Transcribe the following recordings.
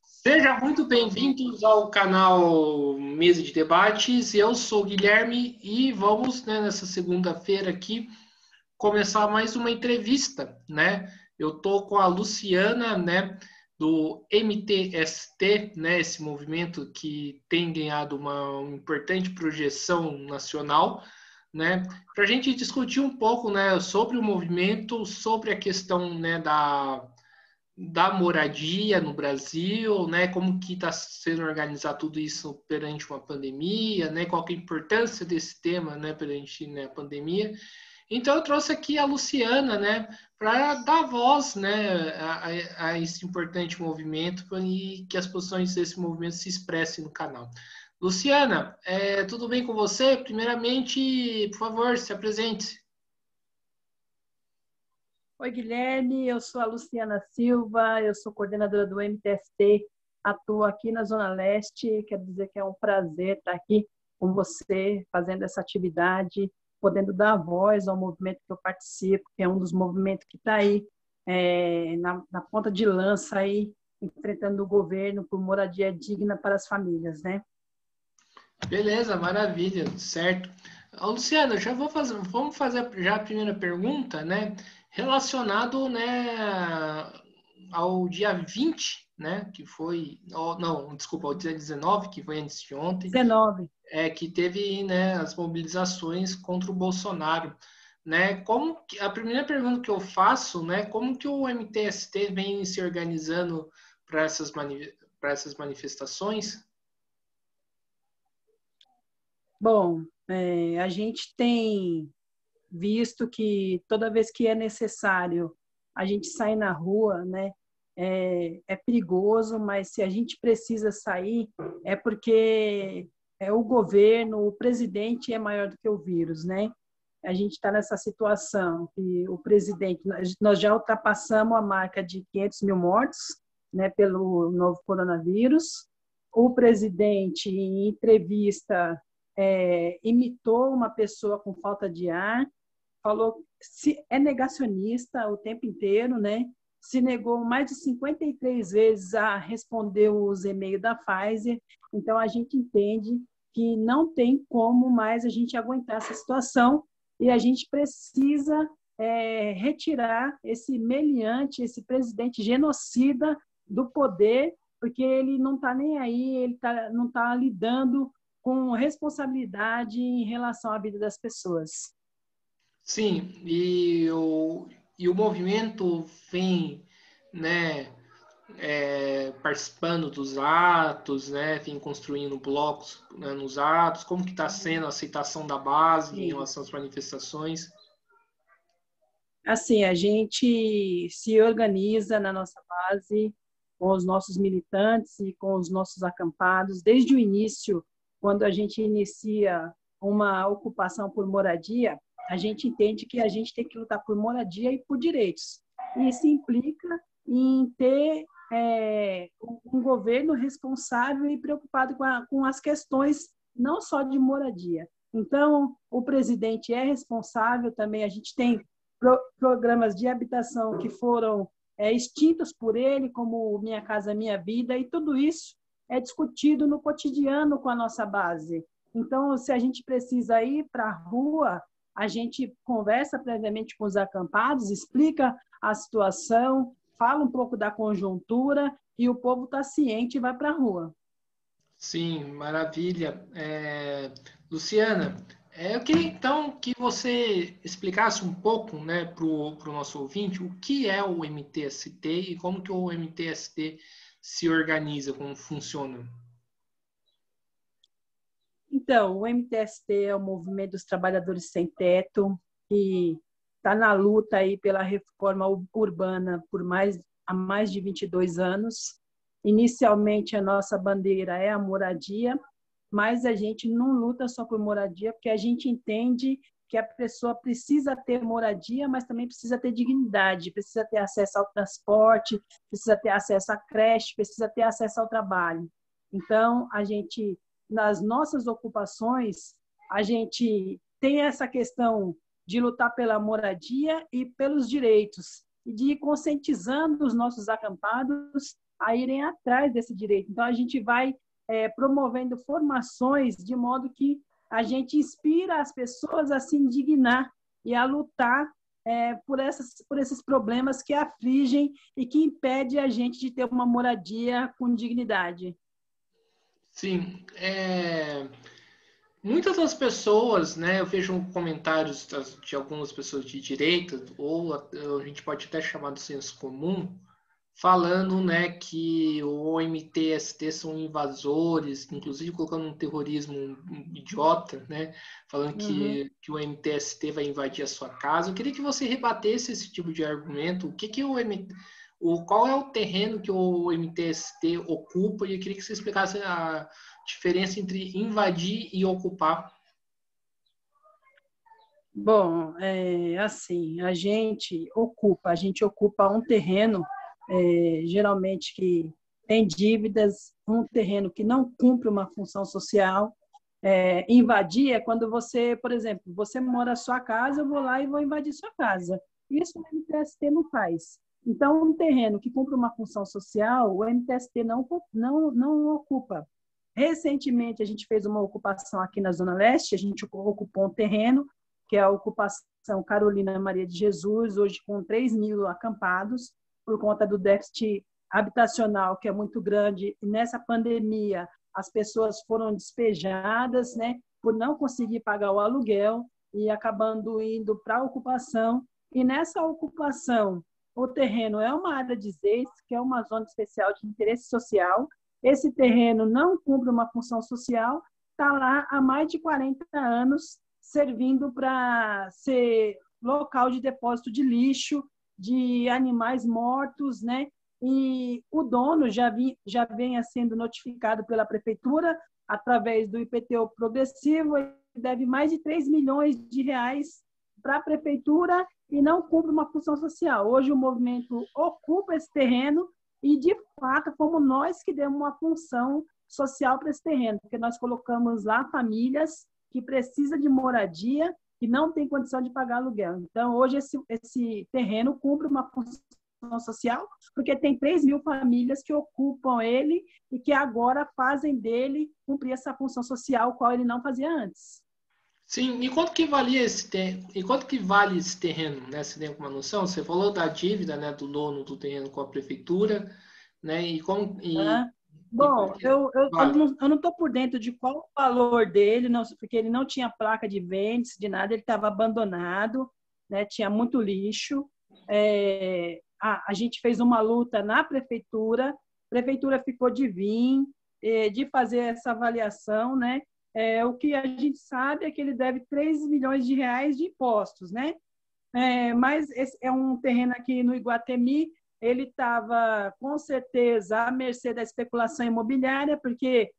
Sejam muito bem-vindos ao canal Mesa de Debates. Eu sou o Guilherme e vamos, nessa segunda-feira aqui, começar mais uma entrevista, né? Eu tô com a Luciana, né, do MTST, né, esse movimento que tem ganhado uma importante projeção nacional, né, para a gente discutir um pouco, né, sobre o movimento, sobre a questão, né, da moradia no Brasil, né? Como que está sendo organizado tudo isso perante uma pandemia, né? Qual que é a importância desse tema, né? Perante, né, a pandemia. Então eu trouxe aqui a Luciana, né? Para dar voz, né? A esse importante movimento e que as posições desse movimento se expressem no canal. Luciana, tudo bem com você? Primeiramente, por favor, se apresente. Oi, Guilherme, eu sou a Luciana Silva, eu sou coordenadora do MTST, atuo aqui na Zona Leste, quero dizer que é um prazer estar aqui com você, fazendo essa atividade, podendo dar voz ao movimento que eu participo, que é um dos movimentos que está aí na ponta de lança, aí, enfrentando o governo por moradia digna para as famílias, né? Beleza, maravilha, certo. Ô, Luciano, vamos fazer já a primeira pergunta, né? Relacionado, né, ao dia 20, né, que foi, não, desculpa, ao dia 19, que foi antes de ontem, 19. que teve, né, as mobilizações contra o Bolsonaro, né? A primeira pergunta que eu faço, né, como que o MTST vem se organizando para essas manifestações? Bom, a gente tem visto que toda vez que é necessário a gente sair na rua, né, é perigoso, mas se a gente precisa sair é porque o governo, o presidente é maior do que o vírus, né? A gente está nessa situação que o presidente, nós já ultrapassamos a marca de 500 mil mortos, né, pelo novo coronavírus. O presidente, em entrevista, imitou uma pessoa com falta de ar, falou se é negacionista o tempo inteiro, né? Se negou mais de 53 vezes a responder os e-mails da Pfizer. Então, a gente entende que não tem como mais a gente aguentar essa situação e a gente precisa retirar esse meliante, esse presidente genocida do poder, porque ele não está nem aí, não está lidando com responsabilidade em relação à vida das pessoas. Sim, e o movimento vem, né, participando dos atos, né, vem construindo blocos, né, nos atos, como que está sendo a aceitação da base em Sim. relação às manifestações? Assim, a gente se organiza na nossa base com os nossos militantes e com os nossos acampados. Desde o início, quando a gente inicia uma ocupação por moradia, a gente entende que a gente tem que lutar por moradia e por direitos. E isso implica em ter um governo responsável e preocupado com as questões não só de moradia. Então, o presidente é responsável também, a gente tem programas de habitação que foram extintos por ele, como Minha Casa Minha Vida, e tudo isso é discutido no cotidiano com a nossa base. Então, se a gente precisa ir para a rua, a gente conversa previamente com os acampados, explica a situação, fala um pouco da conjuntura e o povo está ciente e vai para a rua. Sim, maravilha. Luciana, eu queria então que você explicasse um pouco, né, para o nosso ouvinte o que é o MTST e como que o MTST se organiza, como funciona. Então, o MTST é o Movimento dos Trabalhadores Sem Teto, que está na luta aí pela reforma urbana há mais de 22 anos. Inicialmente, a nossa bandeira é a moradia, mas a gente não luta só por moradia, porque a gente entende que a pessoa precisa ter moradia, mas também precisa ter dignidade, precisa ter acesso ao transporte, precisa ter acesso à creche, precisa ter acesso ao trabalho. Então, a gente, nas nossas ocupações, a gente tem essa questão de lutar pela moradia e pelos direitos, e de ir conscientizando os nossos acampados a irem atrás desse direito. Então, a gente vai promovendo formações de modo que a gente inspira as pessoas a se indignar e a lutar por esses problemas que afligem e que impedem a gente de ter uma moradia com dignidade. Sim, muitas das pessoas, né, eu vejo comentários de algumas pessoas de direita, ou a gente pode até chamar de senso comum, falando, né, que o MTST são invasores, inclusive colocando um terrorismo idiota, né, falando que o MTST vai invadir a sua casa. Eu queria que você rebatesse esse tipo de argumento. Qual é o terreno que o MTST ocupa? E eu queria que você explicasse a diferença entre invadir e ocupar. Bom, assim, a gente ocupa um terreno, geralmente que tem dívidas, um terreno que não cumpre uma função social. Invadir é quando você, por exemplo, você mora na sua casa, eu vou lá e vou invadir sua casa. Isso o MTST não faz. Então, um terreno que cumpre uma função social, o MTST não ocupa. Recentemente, a gente fez uma ocupação aqui na Zona Leste, a gente ocupou um terreno, que é a ocupação Carolina Maria de Jesus, hoje com 3.000 acampados, por conta do déficit habitacional, que é muito grande. E nessa pandemia, as pessoas foram despejadas, né, por não conseguir pagar o aluguel e acabando indo para a ocupação. E nessa ocupação, o terreno é uma área de ZEIS, que é uma zona especial de interesse social. Esse terreno não cumpre uma função social, está lá há mais de 40 anos, servindo para ser local de depósito de lixo, de animais mortos, né? E o dono já vem sendo notificado pela prefeitura através do IPTU progressivo, ele deve mais de 3 milhões de reais para a prefeitura e não cumpre uma função social. Hoje o movimento ocupa esse terreno e, de fato, fomos nós que demos uma função social para esse terreno, porque nós colocamos lá famílias que precisam de moradia, que não tem condição de pagar aluguel. Então, hoje esse terreno cumpre uma função social, porque tem 3.000 famílias que ocupam ele e que agora fazem dele cumprir essa função social, qual ele não fazia antes. Sim, e quanto que valia esse terreno? E quanto que vale esse terreno, né? Você tem alguma noção? Você falou da dívida, né, do dono do terreno com a prefeitura, né? Bom, Vale. eu não estou por dentro de qual o valor dele, não, porque ele não tinha placa de vendas, de nada, ele estava abandonado, né? Tinha muito lixo. A gente fez uma luta na prefeitura, a prefeitura ficou de vir, de fazer essa avaliação, né? O que a gente sabe é que ele deve 3 milhões de reais de impostos, né? Mas esse é um terreno aqui no Iguatemi, ele estava, com certeza, à mercê da especulação imobiliária, porque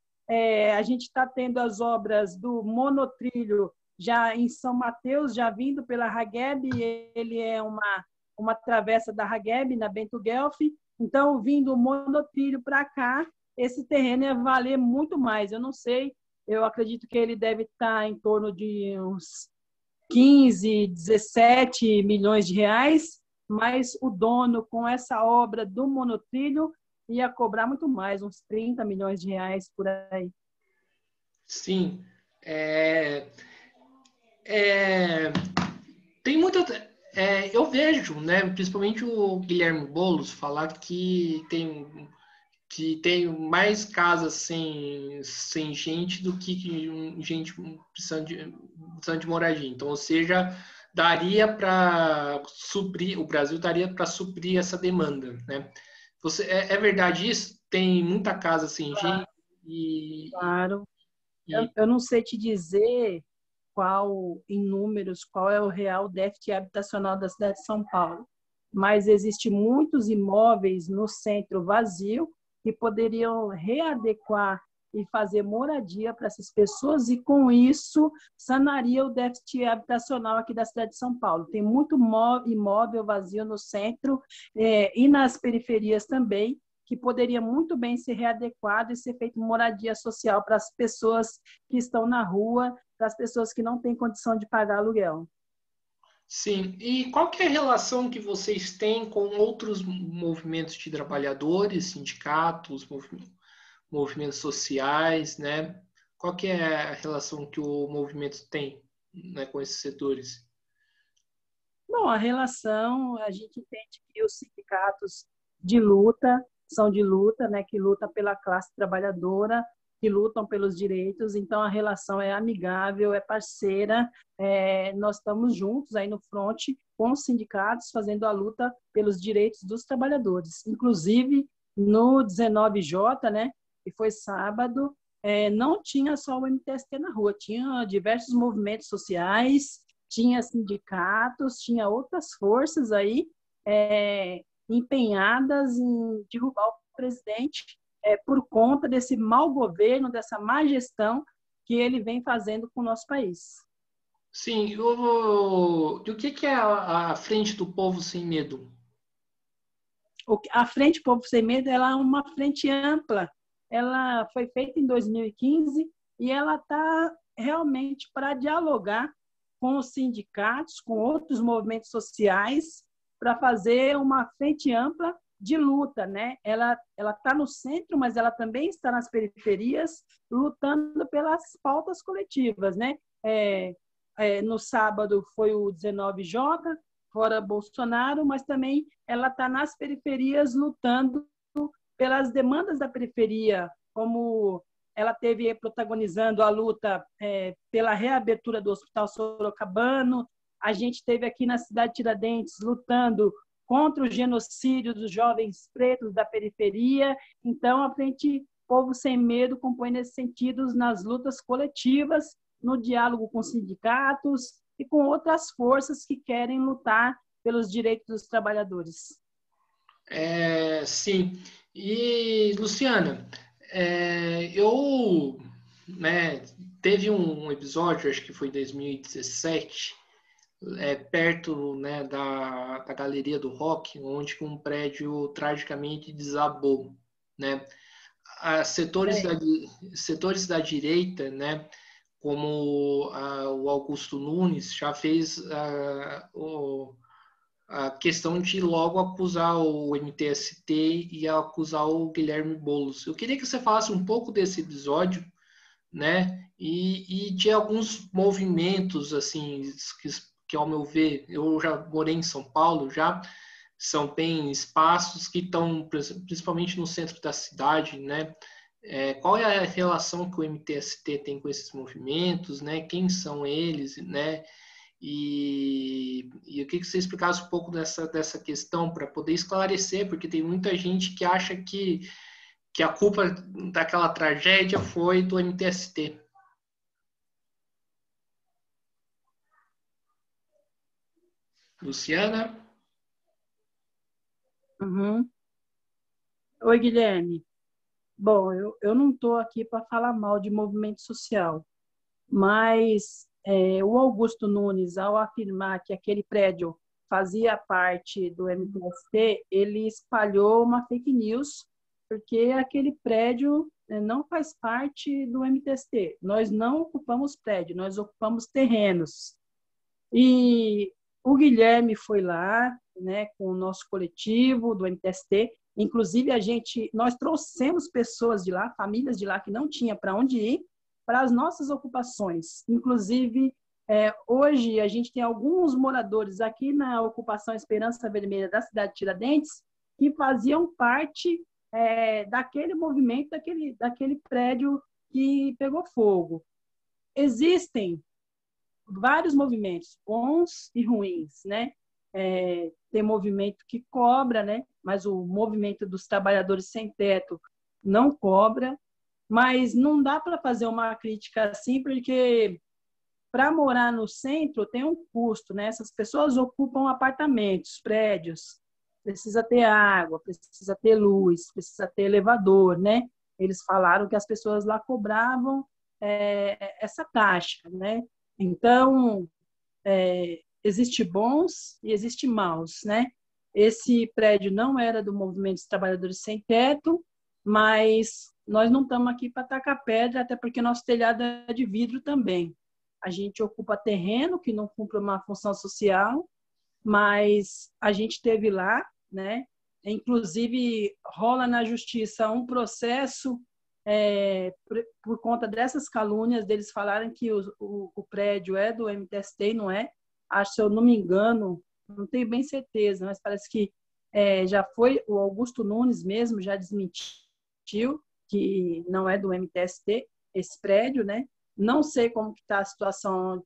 a gente está tendo as obras do monotrilho já em São Mateus, já vindo pela Ragueb, ele é uma travessa da Ragueb, na Bento Guelph. Então, vindo o monotrilho para cá, esse terreno ia valer muito mais. Eu não sei, eu acredito que ele deve estar em torno de uns 15, 17 milhões de reais, mas o dono, com essa obra do monotrilho, ia cobrar muito mais, uns 30 milhões de reais por aí. Sim. Tem muita... eu vejo, né, principalmente o Guilherme Boulos falar que tem mais casas sem gente do que gente precisando de moradia. Então, ou seja, daria para suprir, o Brasil daria para suprir essa demanda, né? É verdade isso? Tem muita casa sem gente Claro. Eu não sei te dizer em números, qual é o real déficit habitacional da cidade de São Paulo, mas existem muitos imóveis no centro vazio que poderiam readequar e fazer moradia para essas pessoas e, com isso, sanaria o déficit habitacional aqui da cidade de São Paulo. Tem muito imóvel vazio no centro e nas periferias também, que poderia muito bem ser readequado e ser feito moradia social para as pessoas que estão na rua, para as pessoas que não têm condição de pagar aluguel. Sim. E qual que é a relação que vocês têm com outros movimentos de trabalhadores, sindicatos, movimentos sociais, né? Qual que é a relação que o movimento tem, né, com esses setores? Bom, a relação, a gente entende que os sindicatos de luta são de luta, né, que lutam pela classe trabalhadora, que lutam pelos direitos, então a relação é amigável, é parceira, nós estamos juntos aí no fronte com os sindicatos fazendo a luta pelos direitos dos trabalhadores. Inclusive, no 19J, né, que foi sábado, não tinha só o MTST na rua, tinha diversos movimentos sociais, tinha sindicatos, tinha outras forças aí empenhadas em derrubar o presidente por conta desse mau governo, dessa má gestão que ele vem fazendo com o nosso país. Sim, o que é a Frente do Povo Sem Medo? A Frente Povo Sem Medo ela é uma frente ampla. Ela foi feita em 2015 e ela está realmente para dialogar com os sindicatos, com outros movimentos sociais, para fazer uma frente ampla de luta, né? Ela está no centro, mas ela também está nas periferias, lutando pelas pautas coletivas, né? No sábado foi o 19J, fora Bolsonaro, mas também ela está nas periferias lutando pelas demandas da periferia, como ela teve protagonizando a luta pela reabertura do Hospital Sorocabano, a gente teve aqui na cidade de Tiradentes lutando contra o genocídio dos jovens pretos da periferia. Então, a Frente Povo Sem Medo compõe nesse sentido nas lutas coletivas, no diálogo com sindicatos e com outras forças que querem lutar pelos direitos dos trabalhadores. Sim. E, Luciana, né, teve um episódio, acho que foi em 2017, perto, né, da Galeria do Rock, onde um prédio tragicamente desabou, né? Setores da direita, né, como o Augusto Nunes, já fez a questão de logo acusar o MTST e acusar o Guilherme Boulos. Eu queria que você falasse um pouco desse episódio, né? E de alguns movimentos, assim, que ao meu ver, eu já morei em São Paulo, já são bem espaços que estão principalmente no centro da cidade, né? Qual é a relação que o MTST tem com esses movimentos, né? Quem são eles, né? E eu queria que você explicasse um pouco dessa questão para poder esclarecer, porque tem muita gente que acha que a culpa daquela tragédia foi do MTST. Luciana? Uhum. Oi, Guilherme. Bom, eu não estou aqui para falar mal de movimento social, mas o Augusto Nunes, ao afirmar que aquele prédio fazia parte do MTST, ele espalhou uma fake news, porque aquele prédio não faz parte do MTST. Nós não ocupamos prédio, nós ocupamos terrenos. E o Guilherme foi lá, né, com o nosso coletivo do MTST. Inclusive, nós trouxemos pessoas de lá, famílias de lá que não tinha para onde ir, para as nossas ocupações. Inclusive, hoje a gente tem alguns moradores aqui na ocupação Esperança Vermelha da cidade de Tiradentes que faziam parte daquele movimento, daquele prédio que pegou fogo. Existem vários movimentos, bons e ruins, né? Tem movimento que cobra, né? Mas o movimento dos trabalhadores sem teto não cobra, mas não dá para fazer uma crítica assim, porque para morar no centro tem um custo, né? Essas pessoas ocupam apartamentos, prédios, precisa ter água, precisa ter luz, precisa ter elevador, né? Eles falaram que as pessoas lá cobravam essa taxa, né? Então, existe bons e existe maus, né? Esse prédio não era do Movimento dos Trabalhadores Sem Teto, mas nós não estamos aqui para tacar pedra, até porque nosso telhado é de vidro também. a gente ocupa terreno que não cumpre uma função social, mas a gente esteve lá, né? Inclusive, rola na justiça um processo por conta dessas calúnias, deles falarem que o prédio é do MTST e não é. Acho, se eu não me engano, não tenho bem certeza, mas parece que já foi, o Augusto Nunes mesmo já desmentiu que não é do MTST, esse prédio, né? Não sei como está a situação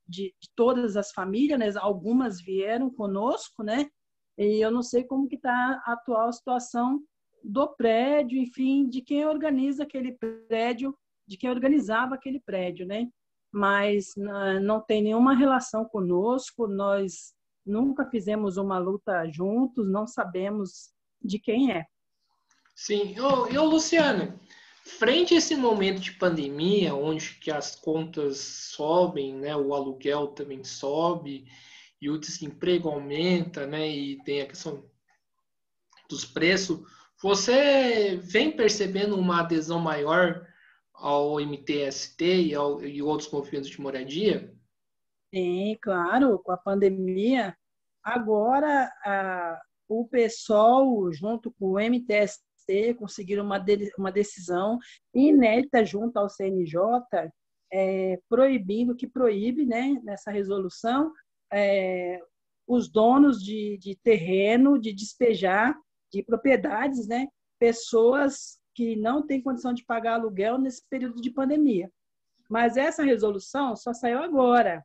de todas as famílias, né? Algumas vieram conosco, né? E eu não sei como que está a atual situação do prédio, enfim, de quem organiza aquele prédio, de quem organizava aquele prédio, né? Mas não tem nenhuma relação conosco, nós nunca fizemos uma luta juntos, não sabemos de quem é. Sim. Luciana, frente a esse momento de pandemia, onde que as contas sobem, né, o aluguel também sobe e o desemprego aumenta, né, e tem a questão dos preços, você vem percebendo uma adesão maior ao MTST e outros movimentos de moradia? Sim, claro, com a pandemia, agora o PSOL, junto com o MTST, conseguiram uma decisão inédita junto ao CNJ, proibindo, que proíbe, né, nessa resolução, os donos de terreno de despejar de propriedades, né, pessoas que não têm condição de pagar aluguel nesse período de pandemia. Mas essa resolução só saiu agora.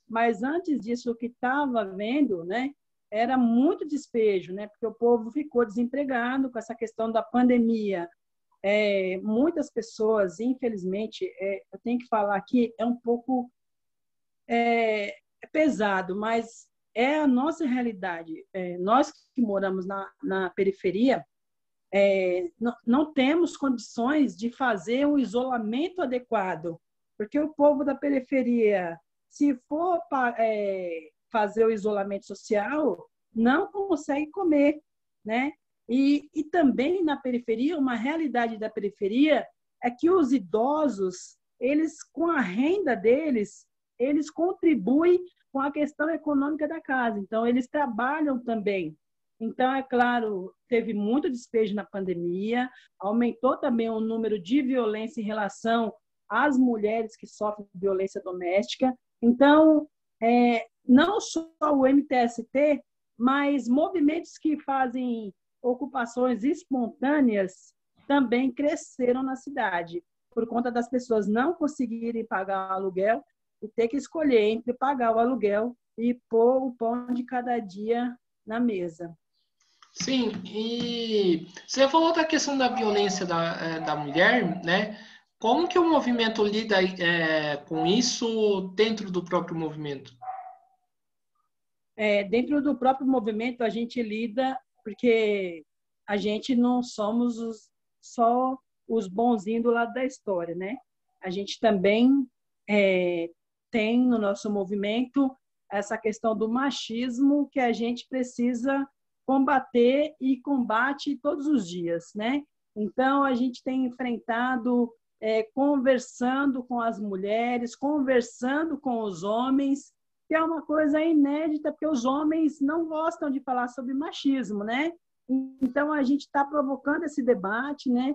Mas antes disso, o que estava havendo, né, era muito despejo, né, porque o povo ficou desempregado com essa questão da pandemia. Muitas pessoas, infelizmente, eu tenho que falar aqui, é um pouco pesado, mas é a nossa realidade. Nós que moramos na periferia, não temos condições de fazer um isolamento adequado, porque o povo da periferia, se for fazer o isolamento social, não consegue comer, né? E também na periferia, uma realidade da periferia é que os idosos, eles, com a renda deles, eles contribuem com a questão econômica da casa. Então, eles trabalham também. Então, é claro, teve muito despejo na pandemia, aumentou também o número de violência em relação às mulheres que sofrem violência doméstica. Então, não só o MTST, mas movimentos que fazem ocupações espontâneas também cresceram na cidade, por conta das pessoas não conseguirem pagar o aluguel e ter que escolher entre pagar o aluguel e pôr o pão de cada dia na mesa. Sim, e você falou da questão da violência da mulher, né? Como que o movimento lida com isso dentro do próprio movimento? Dentro do próprio movimento, a gente lida, porque a gente não somos só os bonzinhos do lado da história, né? A gente também tem no nosso movimento essa questão do machismo que a gente precisa combater e combate todos os dias, né? Então, a gente tem enfrentado, conversando com as mulheres, conversando com os homens, que é uma coisa inédita, porque os homens não gostam de falar sobre machismo, né? Então, a gente está provocando esse debate, né?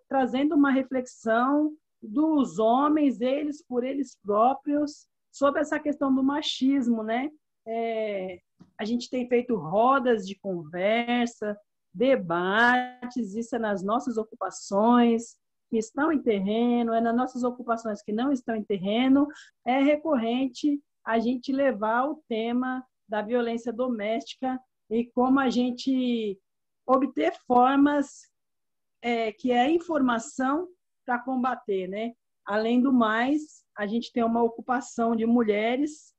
Trazendo uma reflexão dos homens, eles por eles próprios, sobre essa questão do machismo, né? A gente tem feito rodas de conversa, debates, isso é nas nossas ocupações que estão em terreno, nas nossas ocupações que não estão em terreno, é recorrente a gente levar o tema da violência doméstica e como a gente obter formas que é a informação para combater, né? Além do mais, a gente tem uma ocupação de mulheres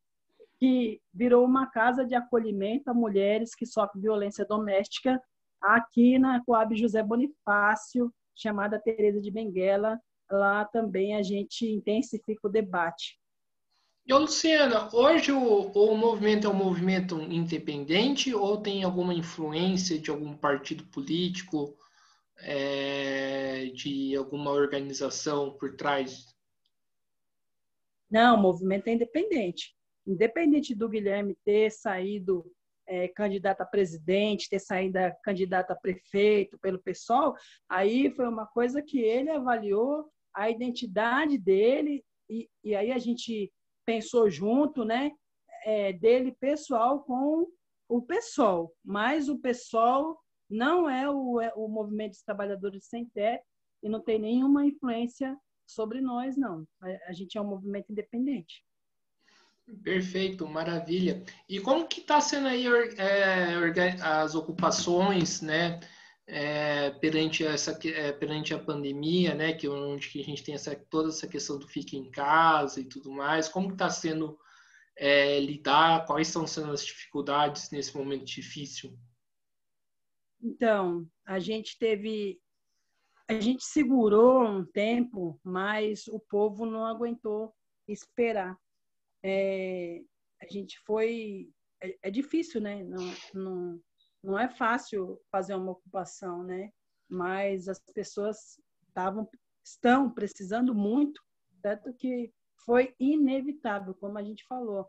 que virou uma casa de acolhimento a mulheres que sofrem violência doméstica aqui na Coab José Bonifácio, chamada Teresa de Benguela. Lá também a gente intensifica o debate. E, Luciana, hoje o movimento é um movimento independente ou tem alguma influência de algum partido político, de alguma organização por trás? Não, o movimento é independente. Independente do Guilherme ter saído candidato a presidente, ter saído candidato a prefeito pelo PSOL, aí foi uma coisa que ele avaliou a identidade dele e aí a gente pensou junto, né, dele pessoal com o PSOL, mas o PSOL não é o Movimento dos Trabalhadores Sem Teto e não tem nenhuma influência sobre nós, não. A gente é um movimento independente. Perfeito, maravilha. E como que está sendo aí as ocupações, né, perante a pandemia, né, onde que a gente tem toda essa questão do fica em casa e tudo mais? Como que está sendo lidar? Quais estão sendo as dificuldades nesse momento difícil? Então, a gente segurou um tempo, mas o povo não aguentou esperar. A gente foi... É difícil, né? Não é fácil fazer uma ocupação, né? Mas as pessoas estão precisando muito, tanto que foi inevitável, como a gente falou.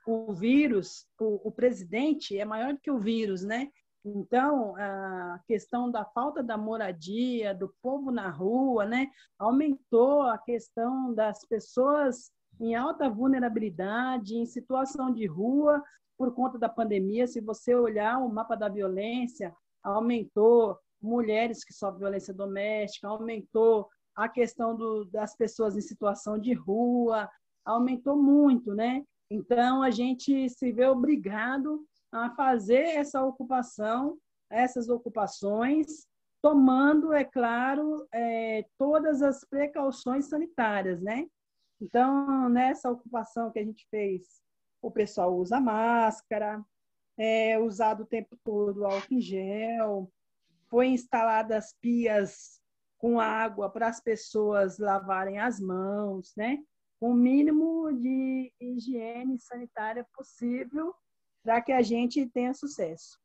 O vírus, o presidente é maior do que o vírus, né? Então, a questão da falta da moradia, do povo na rua, né? Aumentou a questão das pessoas em alta vulnerabilidade, em situação de rua, por conta da pandemia. Se você olhar o mapa da violência, aumentou mulheres que sofrem violência doméstica, aumentou a questão das pessoas em situação de rua, aumentou muito, né? Então, a gente se vê obrigado a fazer essas ocupações, tomando, é claro, todas as precauções sanitárias, né? Então, nessa ocupação que a gente fez, o pessoal usa máscara, usado o tempo todo álcool em gel, foi instaladas pias com água para as pessoas lavarem as mãos, né? Com o mínimo de higiene sanitária possível para que a gente tenha sucesso.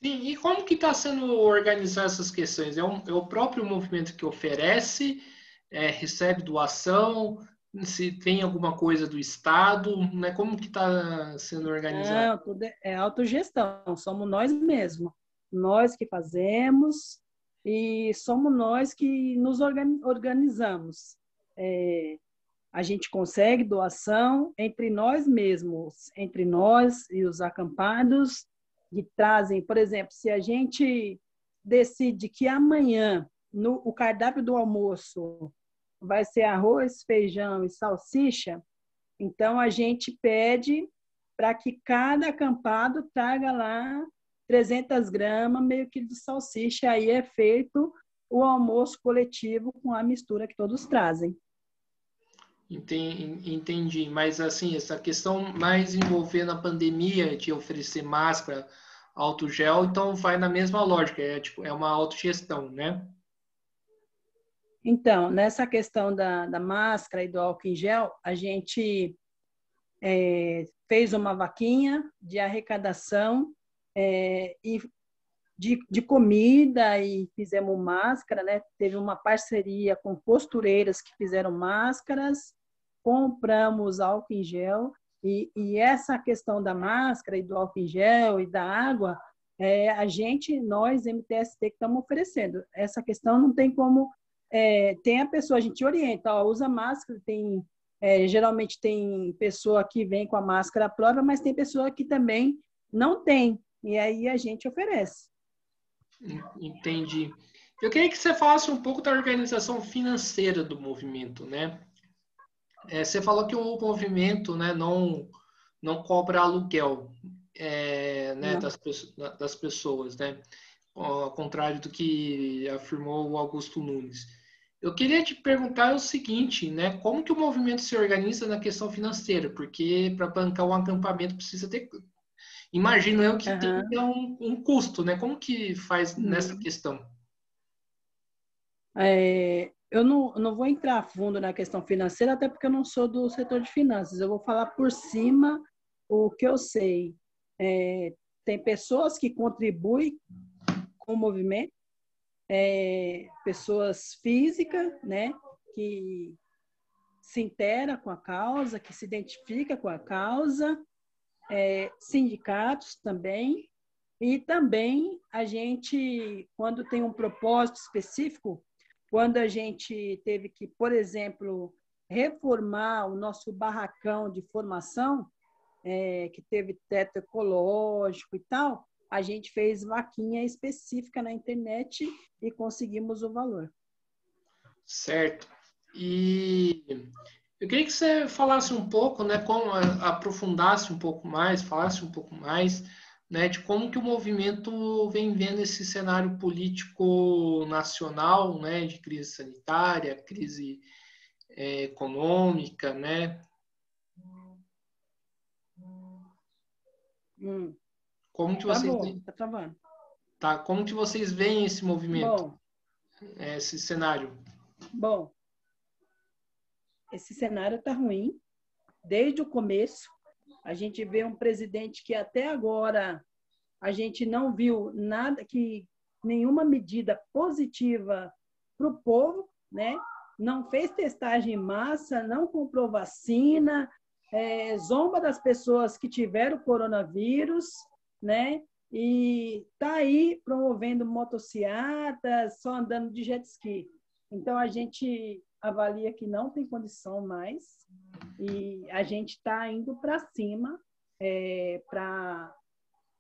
Sim, e como que está sendo organizar essas questões? É o próprio movimento que oferece, recebe doação, se tem alguma coisa do Estado, né? Como que está sendo organizado? Não, tudo é autogestão, somos nós mesmos. Nós que fazemos e somos nós que nos organizamos. A gente consegue doação entre nós mesmos, entre nós e os acampados, que trazem, por exemplo, se a gente decide que amanhã o cardápio do almoço vai ser arroz, feijão e salsicha, então a gente pede para que cada acampado traga lá 300 gramas, meio quilo de salsicha, aí é feito o almoço coletivo com a mistura que todos trazem. Entendi, mas assim, essa questão mais envolvendo a pandemia, de oferecer máscara, álcool gel, então vai na mesma lógica, é uma autogestão, né? Então, nessa questão da máscara e do álcool em gel, a gente fez uma vaquinha de arrecadação e de comida e fizemos máscara, né? Teve uma parceria com costureiras que fizeram máscaras, compramos álcool em gel e essa questão da máscara e do álcool em gel e da água, nós, MTST, que estamos oferecendo. Essa questão não tem como... tem a pessoa, a gente orienta, usa máscara, geralmente tem pessoa que vem com a máscara à prova, mas tem pessoa que também não tem, e aí a gente oferece. Entendi. Eu queria que você falasse um pouco da organização financeira do movimento, né? Você falou que o movimento, né, não cobra aluguel, né, das pessoas, né? Ao contrário do que afirmou o Augusto Nunes. Eu queria te perguntar o seguinte, né? Como que o movimento se organiza na questão financeira? Porque para bancar um acampamento precisa ter... Imagino eu que tenha um custo, né? Como que faz nessa questão? Eu não vou entrar a fundo na questão financeira, até porque eu não sou do setor de finanças. Eu vou falar por cima o que eu sei. Tem pessoas que contribuem com o movimento, pessoas físicas, né, que se intera com a causa, que se identifica com a causa, sindicatos também, e também a gente, quando tem um propósito específico, quando a gente teve que, por exemplo, reformar o nosso barracão de formação, que teve teto ecológico e tal, a gente fez vaquinha específica na internet e conseguimos o valor. Certo. E eu queria que você falasse um pouco, né, como aprofundasse um pouco mais, falasse um pouco mais, né, de como que o movimento vem vendo esse cenário político nacional, né, de crise sanitária, crise econômica, né? Como que Tá vocês bom, tá travando. tá? Como que vocês veem esse movimento, Bom, esse cenário? bom, esse cenário tá ruim desde o começo. A gente vê um presidente que até agora a gente não viu nada, nenhuma medida positiva para o povo, né? Não fez testagem em massa, não comprou vacina, zomba das pessoas que tiveram coronavírus, né? E está aí promovendo motocicletas, só andando de jet ski. Então, a gente avalia que não tem condição mais e a gente está indo para cima para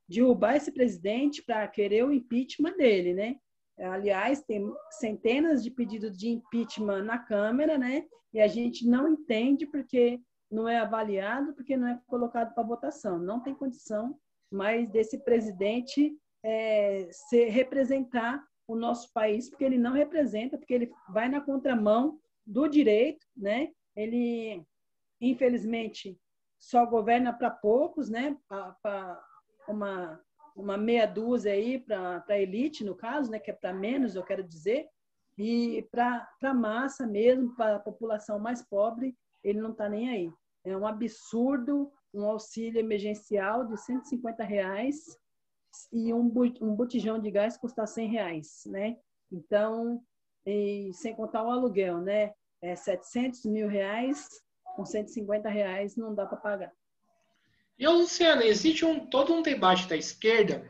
derrubar esse presidente, para querer o impeachment dele, né? Aliás, tem centenas de pedidos de impeachment na Câmara, né? E a gente não entende porque não é avaliado, porque não é colocado para votação. Não tem condição mais desse presidente representar o nosso país, porque ele não representa, porque ele vai na contramão do direito, né? Ele, infelizmente, só governa para poucos, né? Para uma meia dúzia aí para a elite, no caso, né? Que é para menos, eu quero dizer, e para a massa mesmo, para a população mais pobre, ele não está nem aí. É um absurdo um auxílio emergencial de R$ 150 e um botijão de gás custar R$ 100, né? Então, sem contar o aluguel, né? R$ 700 mil, com R$ 150 não dá para pagar. E, Luciana, existe todo um debate da esquerda,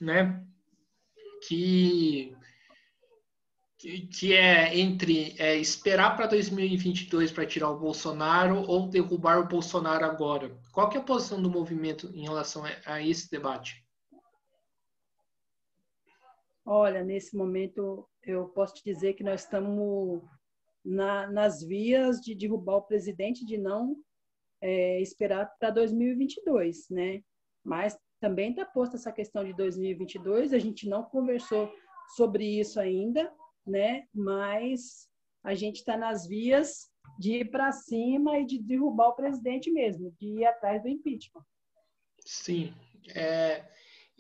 né, que é entre esperar para 2022 para tirar o Bolsonaro ou derrubar o Bolsonaro agora. Qual que é a posição do movimento em relação a esse debate? Olha, nesse momento eu posso te dizer que nós estamos nas vias de derrubar o presidente, de não esperar para 2022, né? Mas também está posta essa questão de 2022, a gente não conversou sobre isso ainda, né? Mas a gente está nas vias de ir para cima e de derrubar o presidente mesmo, de ir atrás do impeachment. Sim.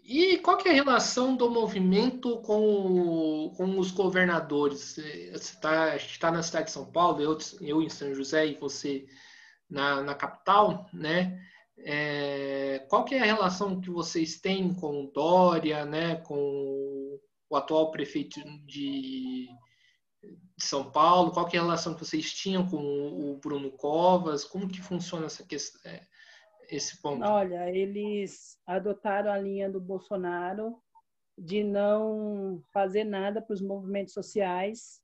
E qual que é a relação do movimento com os governadores? Você está na cidade de São Paulo, eu em São José e você na capital, né? Qual que é a relação que vocês têm com o Dória, né? Com o atual prefeito de São Paulo? Qual que é a relação que vocês tinham com o Bruno Covas? Como que funciona essa questão, esse ponto? Olha, eles adotaram a linha do Bolsonaro de não fazer nada para os movimentos sociais.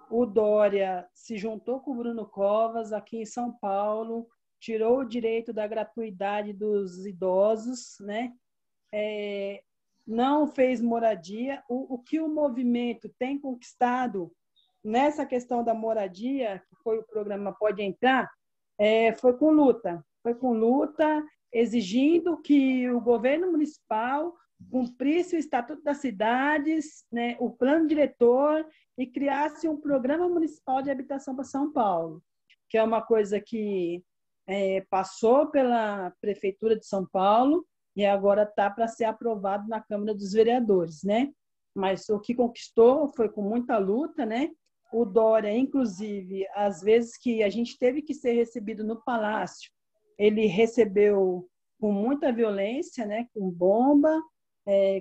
O Dória se juntou com o Bruno Covas aqui em São Paulo, tirou o direito da gratuidade dos idosos, né? Não fez moradia. O que o movimento tem conquistado nessa questão da moradia, que foi o programa Pode Entrar, foi com luta. Foi com luta, exigindo que o governo municipal cumprisse o Estatuto das Cidades, né, o plano diretor e criasse um programa municipal de habitação para São Paulo, que é uma coisa que passou pela Prefeitura de São Paulo e agora está para ser aprovado na Câmara dos Vereadores, né? Mas o que conquistou foi com muita luta, né? O Dória, inclusive, às vezes que a gente teve que ser recebido no Palácio, ele recebeu com muita violência, né? Com bomba,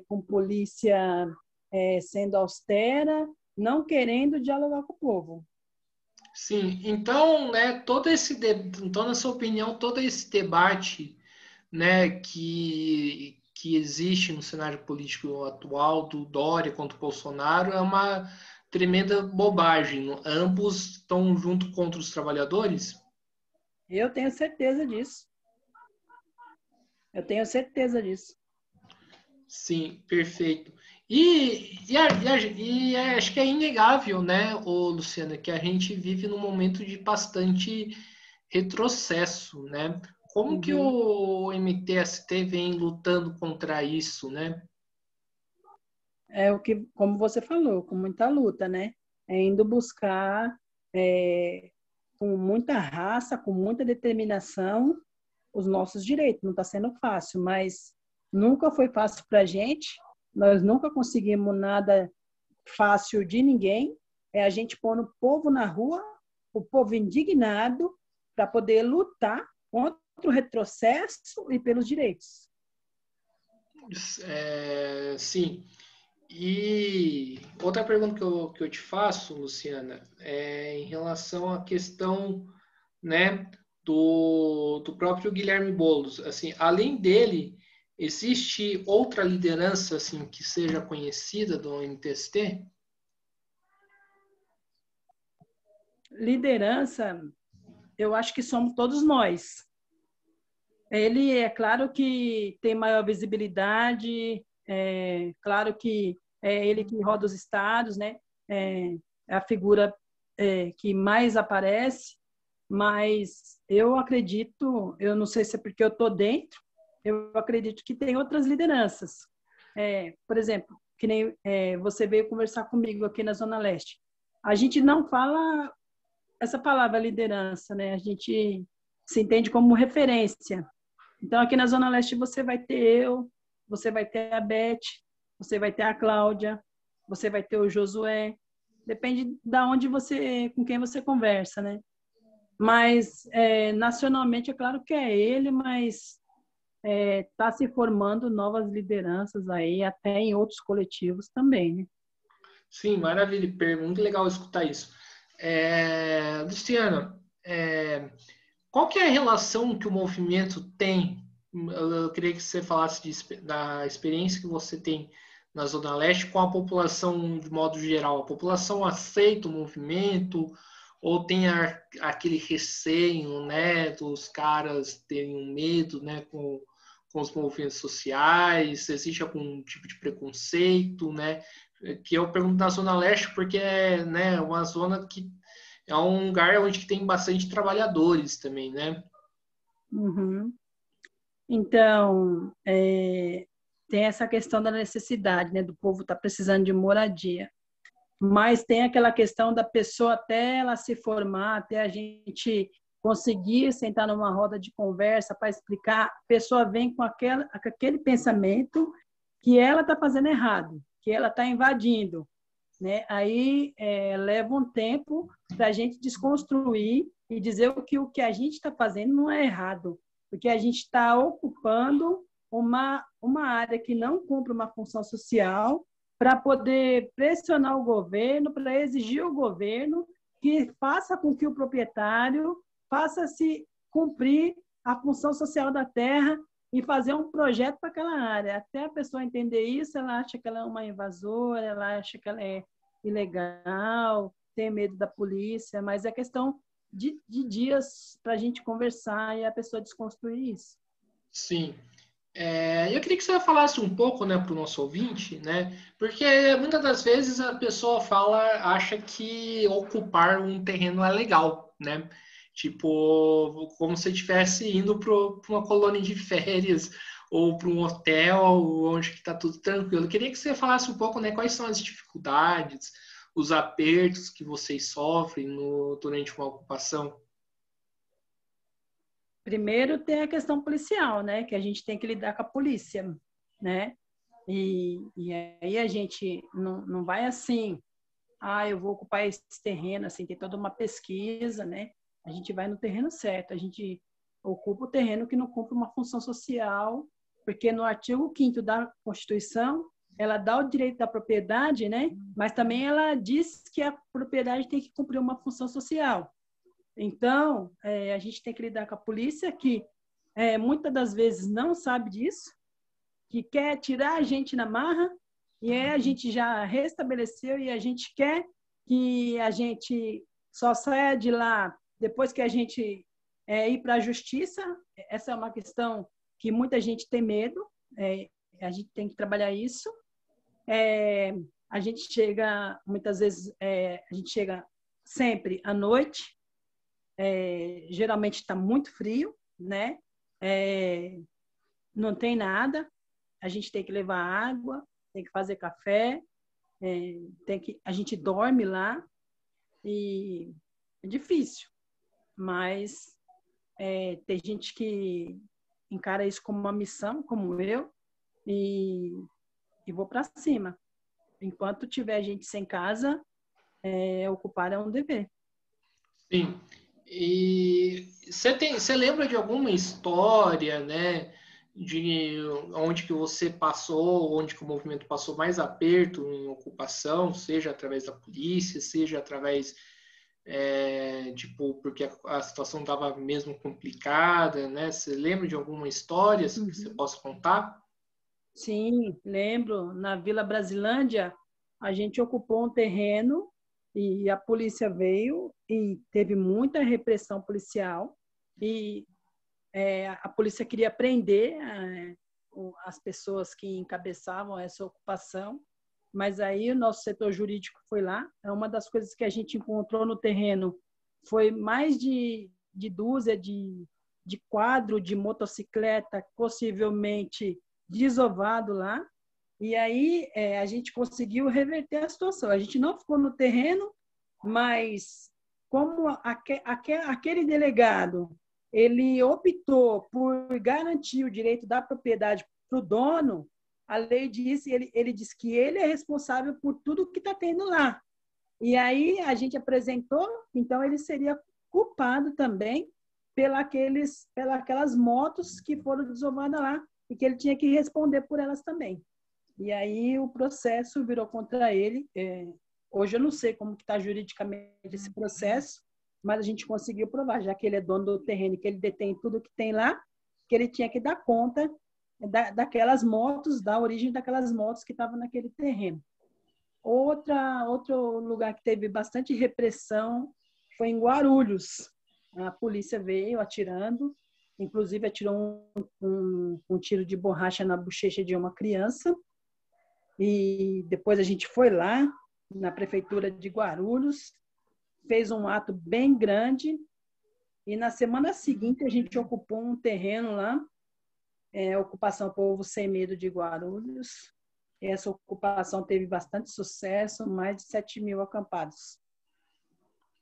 com polícia sendo austera, não querendo dialogar com o povo. Sim, então, né, então, na sua opinião, todo esse debate, né, que existe no cenário político atual do Dória contra o Bolsonaro é uma tremenda bobagem. Ambos estão junto contra os trabalhadores? Eu tenho certeza disso. Eu tenho certeza disso. Sim, perfeito. Acho que é inegável, né, Luciana, que a gente vive num momento de bastante retrocesso, né? Como que Uhum. o MTST vem lutando contra isso, né? É o que, como você falou, com muita luta, né? É indo buscar é, com muita raça, com muita determinação, os nossos direitos. Não está sendo fácil, mas nunca foi fácil para a gente. Nós nunca conseguimos nada fácil de ninguém. É a gente pôr o povo na rua, o povo indignado, para poder lutar contra o retrocesso e pelos direitos. Sim. E outra pergunta que eu te faço, Luciana, é em relação à questão, né, do próprio Guilherme Boulos. Assim, além dele, existe outra liderança assim que seja conhecida do MTST? Liderança, eu acho que somos todos nós. Ele é claro que tem maior visibilidade, é claro que é ele que roda os estados, né? É a figura que mais aparece, mas eu acredito, eu não sei se é porque eu estou dentro, eu acredito que tem outras lideranças. Por exemplo, que nem você veio conversar comigo aqui na Zona Leste. A gente não fala essa palavra liderança, né? A gente se entende como referência. Então, aqui na Zona Leste você vai ter eu, você vai ter a Beth, você vai ter a Cláudia, você vai ter o Josué. Depende da onde você, com quem você conversa, né? Mas nacionalmente é claro que é ele, mas está se formando novas lideranças aí, até em outros coletivos também, né? Sim, maravilha. Muito legal escutar isso. Luciana, qual que é a relação que o movimento tem? Eu queria que você falasse da experiência que você tem na Zona Leste com a população de modo geral. A população aceita o movimento ou tem aquele receio, né, dos caras terem um medo, né, com os movimentos sociais? Existe algum tipo de preconceito, né? Que eu pergunto na Zona Leste porque é, né, uma zona que é um lugar onde tem bastante trabalhadores também, né? Uhum. Então, tem essa questão da necessidade, né, do povo estar precisando de moradia. Mas tem aquela questão da pessoa até ela se formar, até a gente conseguir sentar numa roda de conversa para explicar, a pessoa vem com aquele pensamento que ela está fazendo errado, que ela está invadindo, né? Aí leva um tempo para a gente desconstruir e dizer o que a gente está fazendo não é errado, porque a gente está ocupando uma área que não cumpre uma função social para poder pressionar o governo, para exigir o governo que faça com que o proprietário faça-se cumprir a função social da terra e fazer um projeto para aquela área. Até a pessoa entender isso, ela acha que ela é uma invasora, ela acha que ela é ilegal, tem medo da polícia, mas é questão de dias para a gente conversar e a pessoa desconstruir isso. Sim. Eu queria que você falasse um pouco, né, para o nosso ouvinte, né? Porque muitas das vezes a pessoa acha que ocupar um terreno é legal, né? Tipo, como se estivesse indo para uma colônia de férias ou para um hotel onde está tudo tranquilo. Eu queria que você falasse um pouco, né, quais são as dificuldades, os apertos que vocês sofrem durante uma ocupação. Primeiro tem a questão policial, né? Que a gente tem que lidar com a polícia, né? E aí a gente não vai assim, eu vou ocupar esse terreno, assim, tem toda uma pesquisa, né? A gente vai no terreno certo, a gente ocupa o terreno que não cumpre uma função social, porque no artigo 5º da Constituição ela dá o direito da propriedade, né? Mas também ela diz que a propriedade tem que cumprir uma função social. Então, a gente tem que lidar com a polícia que muitas das vezes não sabe disso, que quer tirar a gente na marra, e a gente já restabeleceu e a gente quer que a gente só saia de lá depois que a gente ir para a justiça. Essa é uma questão que muita gente tem medo, a gente tem que trabalhar isso. A gente chega, muitas vezes, a gente chega sempre à noite, geralmente está muito frio, né? Não tem nada, a gente tem que levar água, tem que fazer café, a gente dorme lá, e é difícil, mas tem gente que encara isso como uma missão, como eu, e vou para cima. Enquanto tiver gente sem casa, ocupar é um dever. Sim. E você lembra de alguma história, né, de onde que você passou, onde que o movimento passou mais aperto em ocupação, seja através da polícia, seja através, tipo, porque a situação estava mesmo complicada, né? Você lembra de alguma história que você possa contar? Sim, lembro. Na Vila Brasilândia, a gente ocupou um terreno e a polícia veio e teve muita repressão policial e a polícia queria prender as pessoas que encabeçavam essa ocupação, mas aí o nosso setor jurídico foi lá. Uma das coisas que a gente encontrou no terreno foi mais de dúzia de quadro de motocicleta, possivelmente desovado lá, e aí a gente conseguiu reverter a situação. A gente não ficou no terreno, mas como aquele delegado ele optou por garantir o direito da propriedade para o dono, a lei diz, ele diz que ele é responsável por tudo que está tendo lá. E aí a gente apresentou, então ele seria culpado também pelas motos que foram desovadas lá, e que ele tinha que responder por elas também. E aí o processo virou contra ele. Hoje eu não sei como está juridicamente esse processo, mas a gente conseguiu provar, já que ele é dono do terreno, que ele detém tudo que tem lá, que ele tinha que dar conta daquelas motos, da origem daquelas motos que estavam naquele terreno. Outro lugar que teve bastante repressão foi em Guarulhos. A polícia veio atirando, inclusive atirou um tiro de borracha na bochecha de uma criança. E depois a gente foi lá na prefeitura de Guarulhos, fez um ato bem grande, e na semana seguinte a gente ocupou um terreno lá, Ocupação Povo Sem Medo de Guarulhos. Essa ocupação teve bastante sucesso, mais de 7.000 acampados.